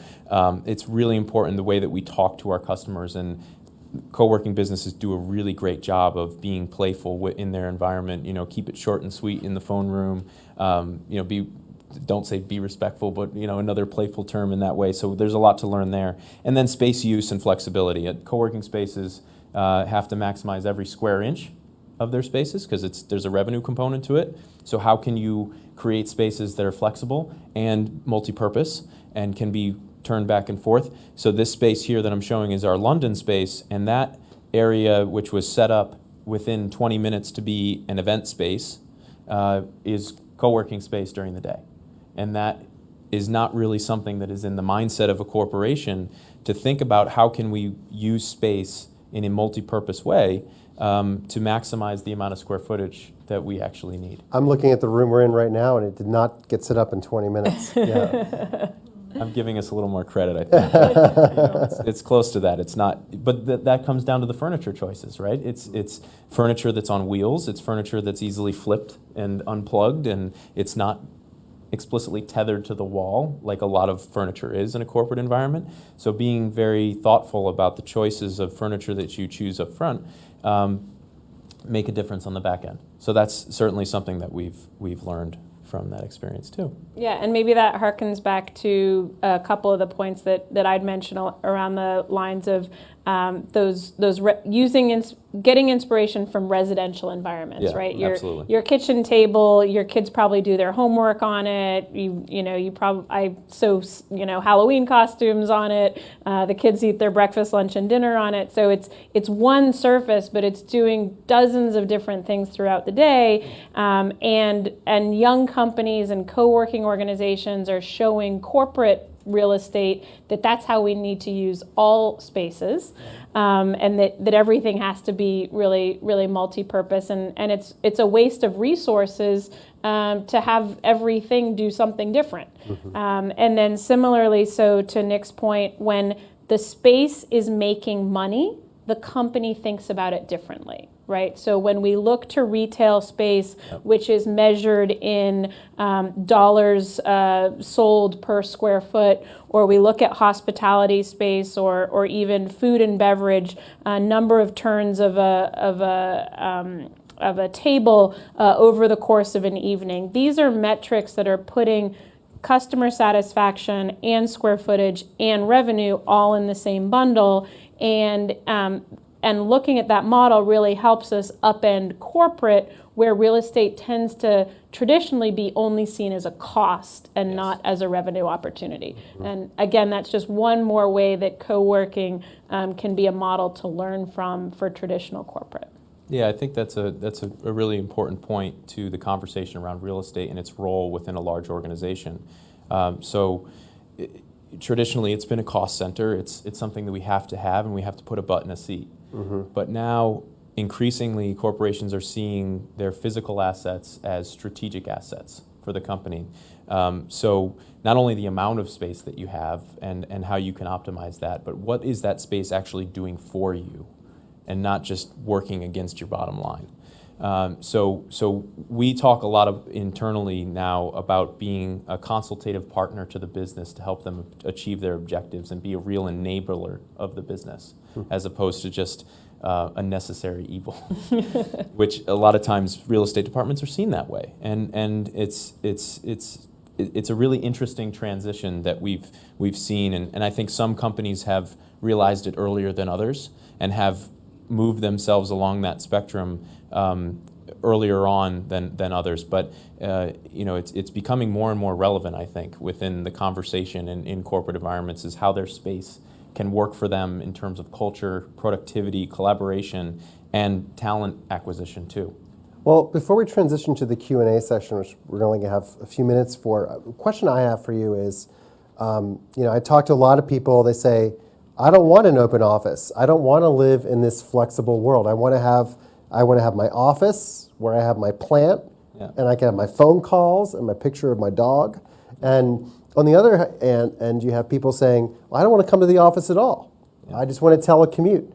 it's really important the way that we talk to our customers, and co-working businesses do a really great job of being playful in their environment. You know, keep it short and sweet in the phone room. You know, don't say be respectful, but you know, another playful term in that way. So there's a lot to learn there. And then space use and flexibility. Co-working spaces have to maximize every square inch of their spaces because there's a revenue component to it. So how can you create spaces that are flexible and multi-purpose and can be turned back and forth? So this space here that I'm showing is our London space, and that area, which was set up within 20 minutes to be an event space, is co-working space during the day. And that is not really something that is in the mindset of a corporation to think about how can we use space in a multi-purpose way to maximize the amount of square footage that we actually need. I'm looking at the room we're in right now, and it did not get set up in 20 minutes. Yeah. I'm giving us a little more credit, I think. You know, it's close to that. It's not, but that comes down to the furniture choices, right? It's furniture that's on wheels. It's furniture that's easily flipped and unplugged, and it's not explicitly tethered to the wall like a lot of furniture is in a corporate environment. So being very thoughtful about the choices of furniture that you choose up front make a difference on the back end. So that's certainly something that we've learned from that experience too. Yeah, and maybe that harkens back to a couple of the points that I'd mentioned around the lines of getting inspiration from residential environments, Yeah, right? absolutely. Your kitchen table, your kids probably do their homework on it. I sew Halloween costumes on it. The kids eat their breakfast, lunch, and dinner on it. So it's one surface, but it's doing dozens of different things throughout the day. And young companies and co-working organizations are showing corporate real estate that's how we need to use all spaces, and that everything has to be really, really multi-purpose, and it's a waste of resources to have everything do something different. Mm-hmm. And then similarly, so to Nick's point, when the space is making money, the company thinks about it differently. Right? So when we look to retail space, which is measured in dollars sold per square foot, or we look at hospitality space, or even food and beverage, number of turns of a table over the course of an evening. These are metrics that are putting customer satisfaction and square footage and revenue all in the same bundle, and looking at that model really helps us upend corporate, where real estate tends to traditionally be only seen as a cost and not as a revenue opportunity. Mm-hmm. And again, that's just one more way that co-working can be a model to learn from for traditional corporate. Yeah, I think that's a really important point to the conversation around real estate and its role within a large organization. Traditionally, it's been a cost center. It's something that we have to have, and we have to put a butt in a seat. Mm-hmm. But now, increasingly, corporations are seeing their physical assets as strategic assets for the company. So not only the amount of space that you have and how you can optimize that, but what is that space actually doing for you, and not just working against your bottom line. So we talk a lot internally now about being a consultative partner to the business to help them achieve their objectives and be a real enabler of the business, as opposed to just a necessary evil, which a lot of times real estate departments are seen that way. And it's a really interesting transition that we've seen, and I think some companies have realized it earlier than others and have moved themselves along that spectrum earlier on than others, but it's becoming more and more relevant, I think, within the conversation in corporate environments, is how their space can work for them in terms of culture, productivity, collaboration, and talent acquisition too. Well, before we transition to the Q&A session, which we're only going to have a few minutes for, a question I have for you is, I talk to a lot of people, they say, I don't want an open office. I don't want to live in this flexible world. I want to have my office where I have my plant, and I can have my phone calls and my picture of my dog. And On the other end, you have people saying, well, I don't want to come to the office at all. Yeah. I just want to telecommute.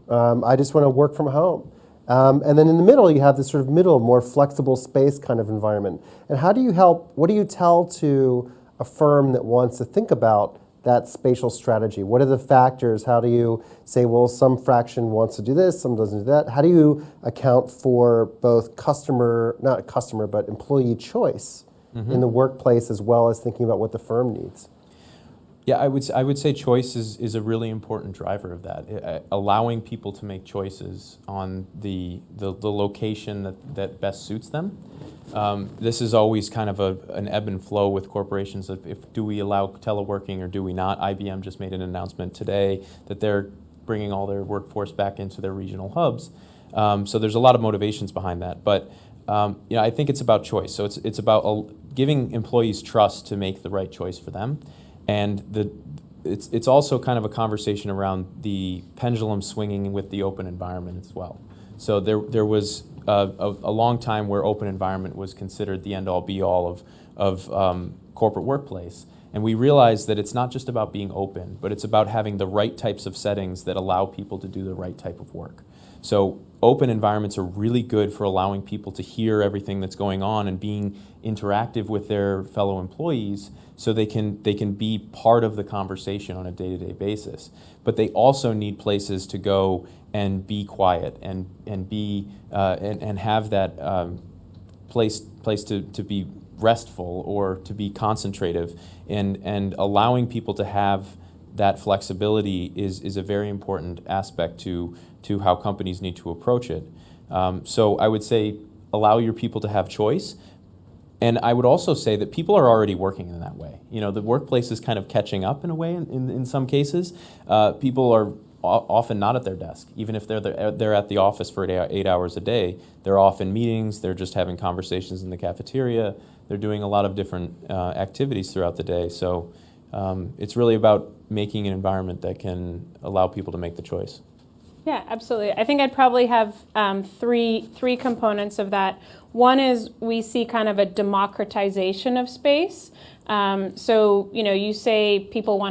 I just want to work from home. And then in the middle, you have this sort of middle, more flexible space kind of environment. And how do you help, what do you tell to a firm that wants to think about that spatial strategy? What are the factors? How do you say, well, some fraction wants to do this, some doesn't do that? How do you account for both but employee choice in the workplace, as well as thinking about what the firm needs? Yeah, I would say choice is a really important driver of that. Allowing people to make choices on the location that best suits them. This is always kind of an ebb and flow with corporations. Do we allow teleworking or do we not? IBM just made an announcement today that they're bringing all their workforce back into their regional hubs. So there's a lot of motivations behind that. But I think it's about choice. So it's about giving employees trust to make the right choice for them. And it's also kind of a conversation around the pendulum swinging with the open environment as well. So there was a long time where open environment was considered the end-all be-all of corporate workplace. And we realized that it's not just about being open, but it's about having the right types of settings that allow people to do the right type of work. So open environments are really good for allowing people to hear everything that's going on and being interactive with their fellow employees, so they can be part of the conversation on a day-to-day basis. But they also need places to go and be quiet and be and have that place to be restful or to be concentrative, and allowing people to have that flexibility is a very important aspect to how companies need to approach it. So I would say allow your people to have choice. And I would also say that people are already working in that way. The workplace is kind of catching up in a way in some cases. People are often not at their desk. Even if they're at the office for 8 hours a day, they're off in meetings, they're just having conversations in the cafeteria, they're doing a lot of different activities throughout the day. So it's really about making an environment that can allow people to make the choice. Yeah, absolutely. I think I'd probably have three components of that. One is we see kind of a democratization of space. So you say people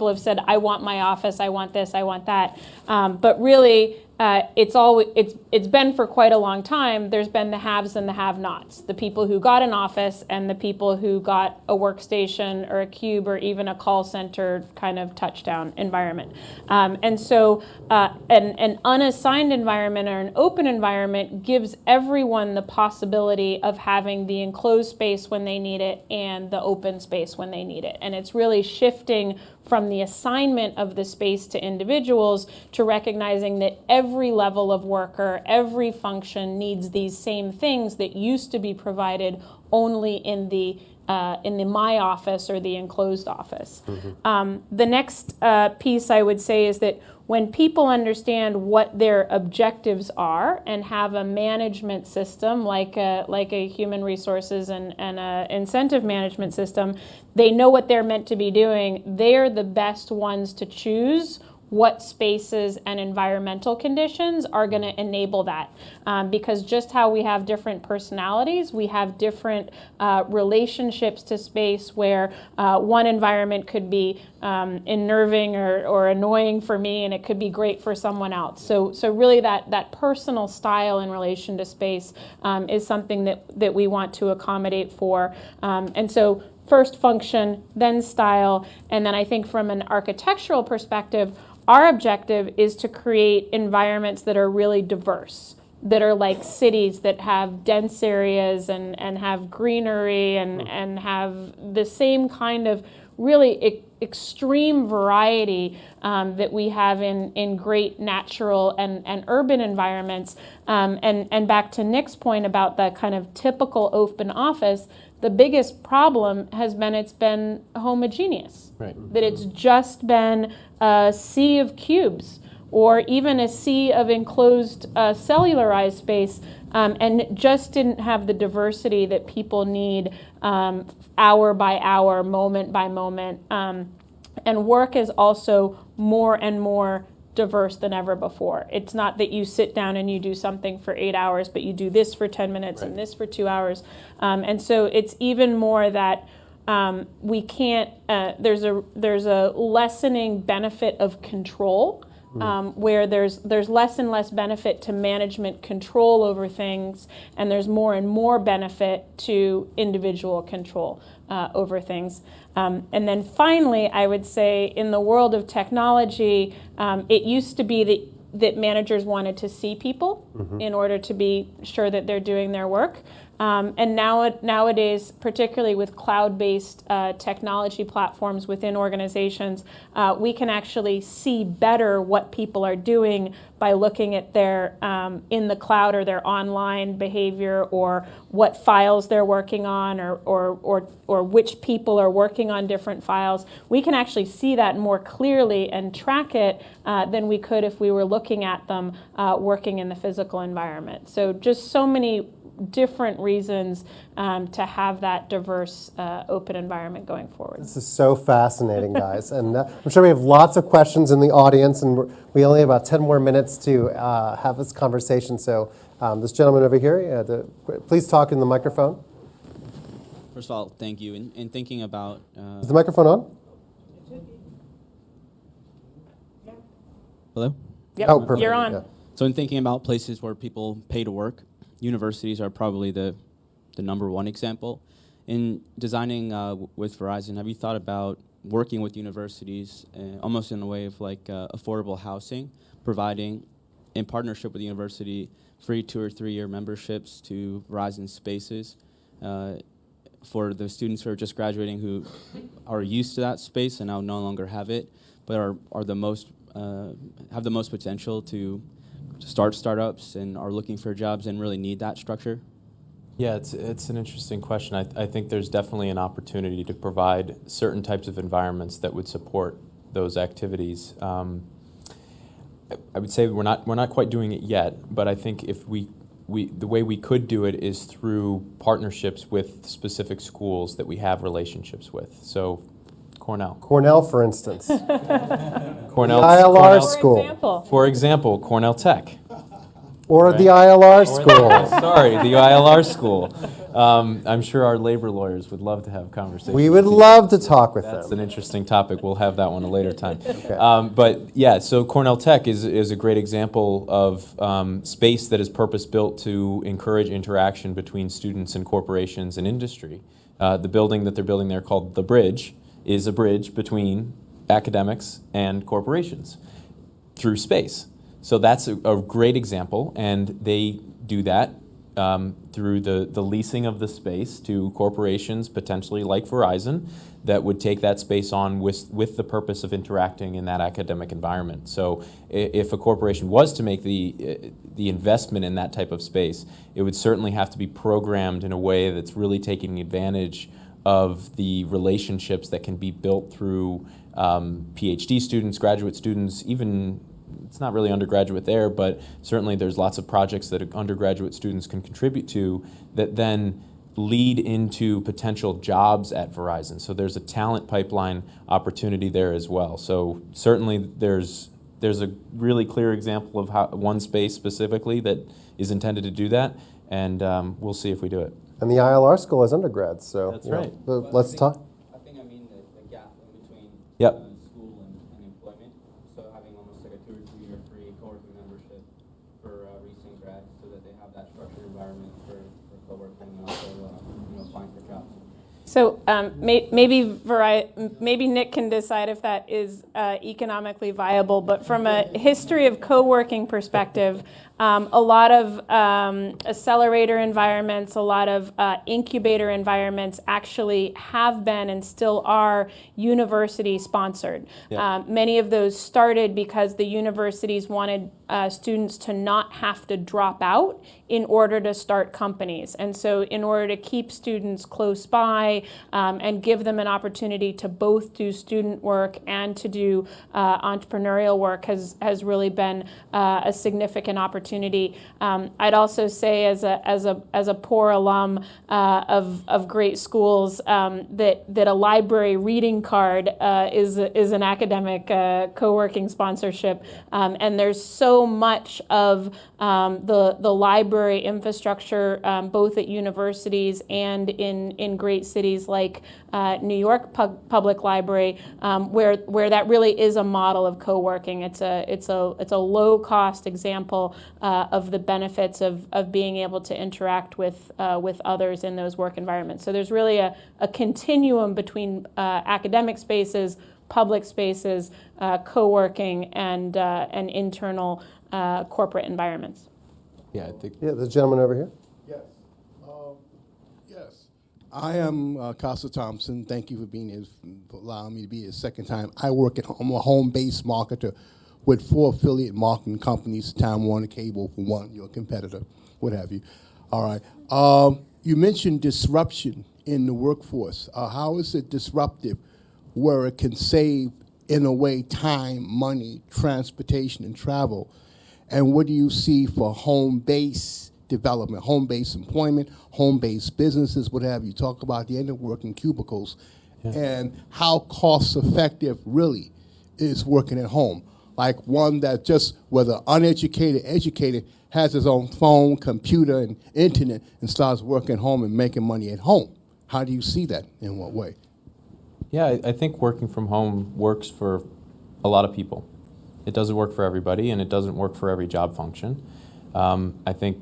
have said, I want my office, I want this, I want that, but really it's been for quite a long time. There's been the haves and the have-nots, the people who got an office and the people who got a workstation or a cube or even a call center kind of touchdown environment. And so an unassigned environment or an open environment gives everyone the possibility of having the enclosed space when they need it and the open space when they need it. And it's really shifting from the assignment of the space to individuals to recognizing that every level of worker, every function needs these same things that used to be provided only in the my office or the enclosed office. Mm-hmm. The next piece I would say is that when people understand what their objectives are and have a management system like a human resources and a incentive management system, they know what they're meant to be doing. They're the best ones to choose what spaces and environmental conditions are going to enable that. Because just how we have different personalities, we have different relationships to space where one environment could be unnerving or annoying for me, and it could be great for someone else. So really that personal style in relation to space is something that we want to accommodate for. And so first function, then style, and then I think from an architectural perspective, our objective is to create environments that are really diverse, that are like cities that have dense areas and have greenery and have the same kind of really extreme variety that we have in great natural and urban environments. And back to Nick's point about the kind of typical open office, the biggest problem has been it's been homogeneous. Right. That it's just been a sea of cubes or even a sea of enclosed cellularized space, and just didn't have the diversity that people need hour by hour, moment by moment. And work is also more and more diverse than ever before. It's not that you sit down and you do something for 8 hours, but you do this for 10 minutes right. and this for 2 hours. And so it's even more that we can't. There's a lessening benefit of control. Where there's less and less benefit to management control over things, and there's more and more benefit to individual control over things. And then finally, I would say in the world of technology, it used to be that managers wanted to see people in order to be sure that they're doing their work. And nowadays, particularly with cloud-based technology platforms within organizations, we can actually see better what people are doing by looking at their in the cloud or their online behavior, or what files they're working on, or which people are working on different files. We can actually see that more clearly and track it than we could if we were looking at them working in the physical environment. So just so many different reasons to have that diverse, open environment going forward. This is so fascinating, guys. And I'm sure we have lots of questions in the audience, and we only have about 10 more minutes to have this conversation. So this gentleman over here, please talk in the microphone. First of all, thank you. In thinking about... Is the microphone on? Hello? Yep, Oh, perfect. you're on. Yeah. So in thinking about places where people pay to work, universities are probably the number one example. In designing with Verizon, have you thought about working with universities almost in a way of like affordable housing, providing in partnership with the university free 2 or 3 year memberships to Verizon spaces for the students who are just graduating who are used to that space and now no longer have it, but are the most have the most potential to start startups and are looking for jobs and really need that structure? Yeah, it's an interesting question. I think there's definitely an opportunity to provide certain types of environments that would support those activities. I would say we're not quite doing it yet, but I think if the way we could do it is through partnerships with specific schools that we have relationships with. So Cornell, for instance. Cornell, The ILR Cornell, School. for example, Cornell Tech. Or Right. the ILR School. Sorry, the ILR School. I'm sure our labor lawyers would love to have conversations. We would with you. love to talk with That's them. an interesting topic. We'll have that one a later time. Okay. But yeah, so Cornell Tech is a great example of space that is purpose-built to encourage interaction between students and corporations and industry. The building that they're building there, called The Bridge, is a bridge between academics and corporations through space. So that's a great example, and they do that through the leasing of the space to corporations, potentially like Verizon, that would take that space on with the purpose of interacting in that academic environment. So if a corporation was to make the investment in that type of space, it would certainly have to be programmed in a way that's really taking advantage of the relationships that can be built through PhD students, graduate students, even it's not really undergraduate there, but certainly there's lots of projects that undergraduate students can contribute to that then lead into potential jobs at Verizon. So there's a talent pipeline opportunity there as well. So certainly there's a really clear example of how one space specifically that is intended to do that, and we'll see if we do it. And the ILR School has undergrads, so That's you know, right. let's talk. I think I mean the gap in between Yep. school and employment. So having almost like a 2 or 3 year free coworking membership for recent grads, so that they have that structured environment for coworking and also applying for jobs. So maybe Nick can decide if that is economically viable, but from a history of co-working perspective, a lot of accelerator environments, a lot of incubator environments actually have been and still are university sponsored. Yeah. Many of those started because the universities wanted students to not have to drop out in order to start companies. And so in order to keep students close by and give them an opportunity to both do student work and to do entrepreneurial work has really been a significant opportunity. I'd also say as a poor alum of great schools that a library reading card is an academic co-working sponsorship, and there's so much of the library library infrastructure, both at universities and in great cities like New York Public Library, where that really is a model of co-working. It's a low-cost example of the benefits of being able to interact with others in those work environments. So there's really a continuum between academic spaces, public spaces, co-working, and internal corporate environments. Yeah, I think. Yeah, the gentleman over here. Yes. Yes. I am Costa Thompson. Thank you for being here, for allowing me to be here a second time. I'm a home-based marketer with 4 affiliate marketing companies, Time Warner Cable for one, your competitor, what have you. All right. You mentioned disruption in the workforce. How is it disruptive where it can save, in a way, time, money, transportation, and travel? And what do you see for home-based development, home-based employment, home-based businesses, what have you? Talk about the end of working cubicles and how cost-effective really is working at home. Like one that just, whether uneducated, educated, has his own phone, computer, and internet and starts working at home and making money at home. How do you see that? In what way? Yeah, I think working from home works for a lot of people. It doesn't work for everybody, and it doesn't work for every job function. I think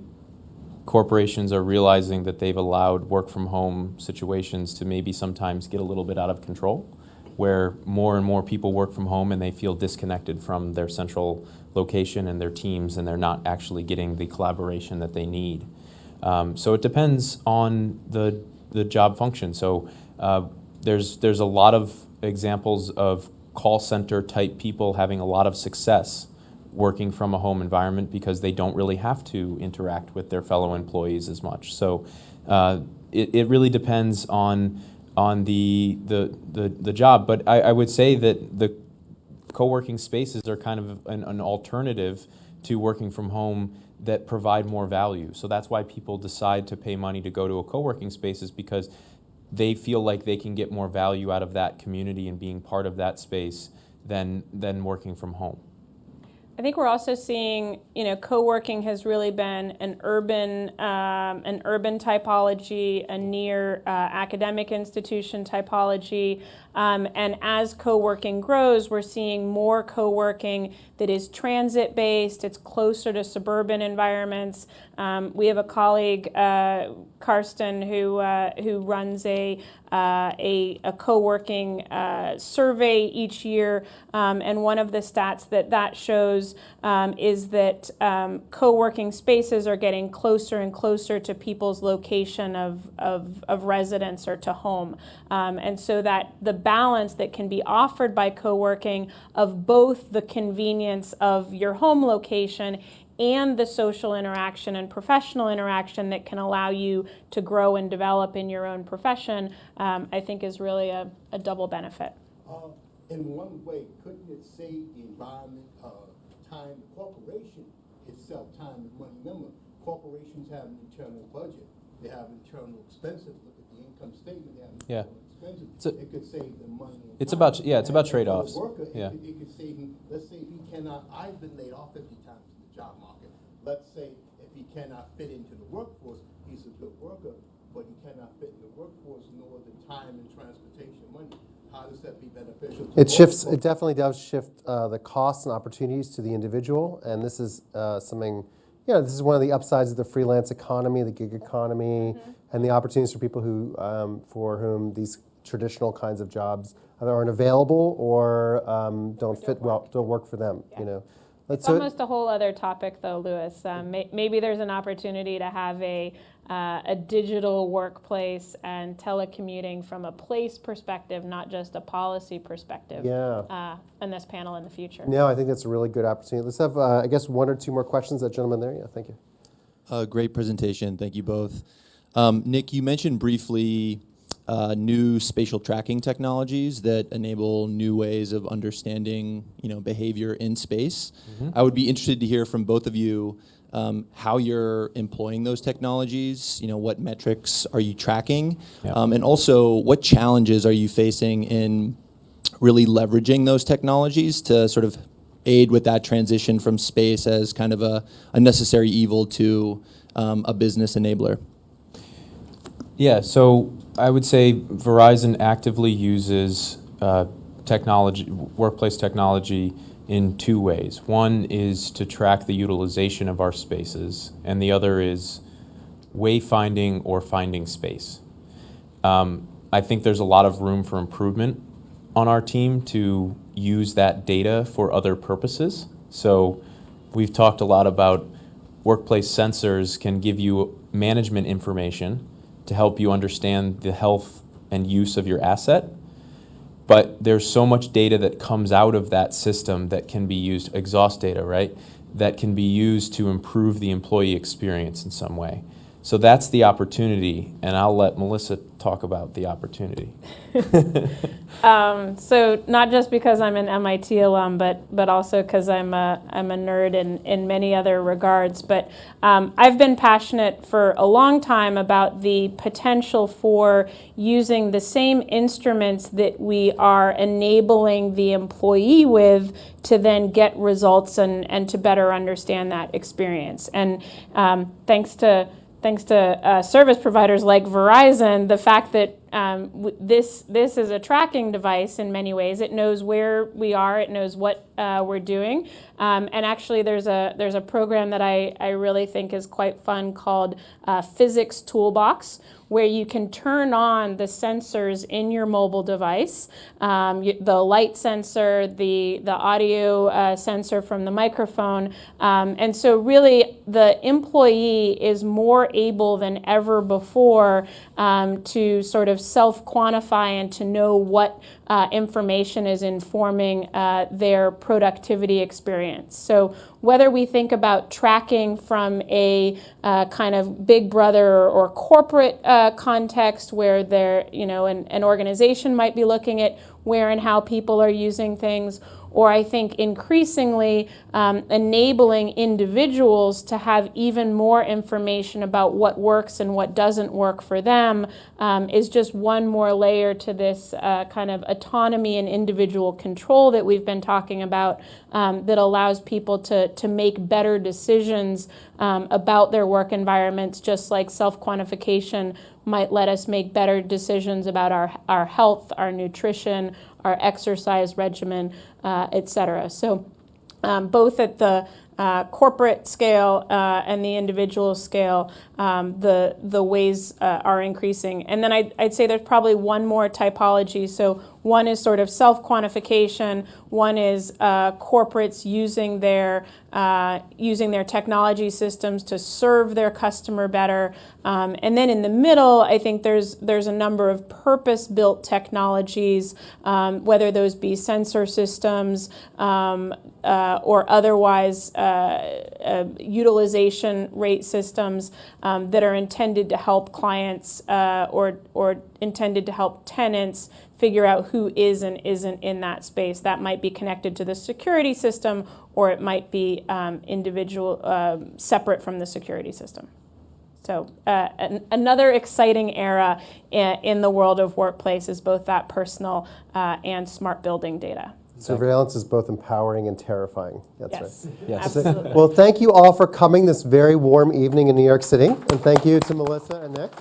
corporations are realizing that they've allowed work from home situations to maybe sometimes get a little bit out of control, where more and more people work from home and they feel disconnected from their central location and their teams, and they're not actually getting the collaboration that they need. So it depends on the job function. So there's a lot of examples of call center type people having a lot of success working from a home environment because they don't really have to interact with their fellow employees as much. So it really depends on the job. But I would say that the co-working spaces are kind of an alternative to working from home that provide more value. So that's why people decide to pay money to go to a co-working space, is because they feel like they can get more value out of that community and being part of that space than working from home. I think we're also seeing, co-working has really been an urban typology, a near academic institution typology, and as co-working grows, we're seeing more co-working that is transit-based. It's closer to suburban environments. We have a colleague, Karsten, who runs a co-working survey each year, and one of the stats that shows is that co-working spaces are getting closer and closer to people's location of residence or to home, and so that the balance that can be offered by co-working of both the convenience of your home location and the social interaction and professional interaction that can allow you to grow and develop in your own profession, I think is really a double benefit. In one way, couldn't it save the environment, time, the corporation itself, time and money? Remember, corporations have an internal budget. They have internal expenses. Look at the income statement. They have internal expenses. It could save them money. It's about trade-offs. It could save him. Let's say he cannot. I've been laid off 50 times in the job market. Let's say if he cannot fit into the workforce, he's a good worker, but he cannot fit in the workforce nor the time and transportation money. How does that be beneficial? It definitely does shift the costs and opportunities to the individual, and this is something. This is one of the upsides of the freelance economy, the gig economy, and the opportunities for people who, for whom these traditional kinds of jobs either aren't available or don't work for them. Yeah. It's almost a whole other topic, though, Louis. Maybe there's an opportunity to have a digital workplace and telecommuting from a place perspective, not just a policy perspective, in this panel in the future. No, I think that's a really good opportunity. Let's have, I guess, 1 or 2 more questions. That gentleman there. Yeah, thank you. Great presentation. Thank you both. Nick, you mentioned briefly new spatial tracking technologies that enable new ways of understanding, behavior in space. I would be interested to hear from both of you how you're employing those technologies. What metrics are you tracking, and also what challenges are you facing in really leveraging those technologies to sort of aid with that transition from space as kind of a necessary evil to a business enabler? Yeah, so I would say Verizon actively uses workplace technology in two ways. One is to track the utilization of our spaces, and the other is wayfinding or finding space. I think there's a lot of room for improvement on our team to use that data for other purposes. So we've talked a lot about workplace sensors can give you management information to help you understand the health and use of your asset. But there's so much data that comes out of that system that can be used, exhaust data, right? That can be used to improve the employee experience in some way. So that's the opportunity, and I'll let Melissa talk about the opportunity. So not just because I'm an MIT alum, but also because I'm a nerd in many other regards. But I've been passionate for a long time about the potential for using the same instruments that we are enabling the employee with to then get results and to better understand that experience. And thanks to service providers like Verizon, the fact that this is a tracking device in many ways. It knows where we are. It knows what we're doing. And actually, there's a program that I really think is quite fun called Physics Toolbox, where you can turn on the sensors in your mobile device, the light sensor, the audio sensor from the microphone. And so really the employee is more able than ever before to sort of self-quantify and to know what information is informing their productivity experience. So whether we think about tracking from a kind of big brother or corporate context where an organization might be looking at where and how people are using things, or I think increasingly enabling individuals to have even more information about what works and what doesn't work for them is just one more layer to this kind of autonomy and individual control that we've been talking about that allows people to make better decisions about their work environments, just like self-quantification might let us make better decisions about our health, our nutrition, our exercise regimen, et cetera. So both at the corporate scale and the individual scale, the ways are increasing. And then I'd say there's probably one more typology. So one is sort of self-quantification. One is corporates using their technology systems to serve their customer better. And then in the middle, I think there's a number of purpose-built technologies, whether those be sensor systems or otherwise utilization rate systems that are intended to help clients or intended to help tenants figure out who is and isn't in that space. That might be connected to the security system, or it might be individual, separate from the security system. So another exciting era in the world of workplace is both that personal and smart building data. Surveillance is both empowering and terrifying. That's Yes, right. Yes. absolutely. Well, thank you all for coming this very warm evening in New York City. And thank you to Melissa and Nick.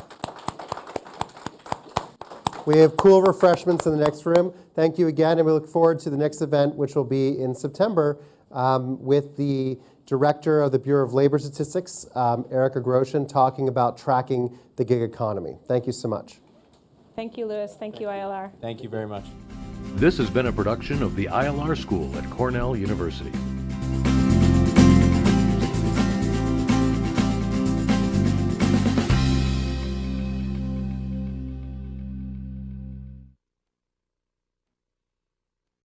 We have cool refreshments in the next room. Thank you again, and we look forward to the next event, which will be in September, with the Director of the Bureau of Labor Statistics, Erica Groshin, talking about tracking the gig economy. Thank you so much. Thank you, Louis. Thank you, ILR. Thank you very much. This has been a production of the ILR School at Cornell University.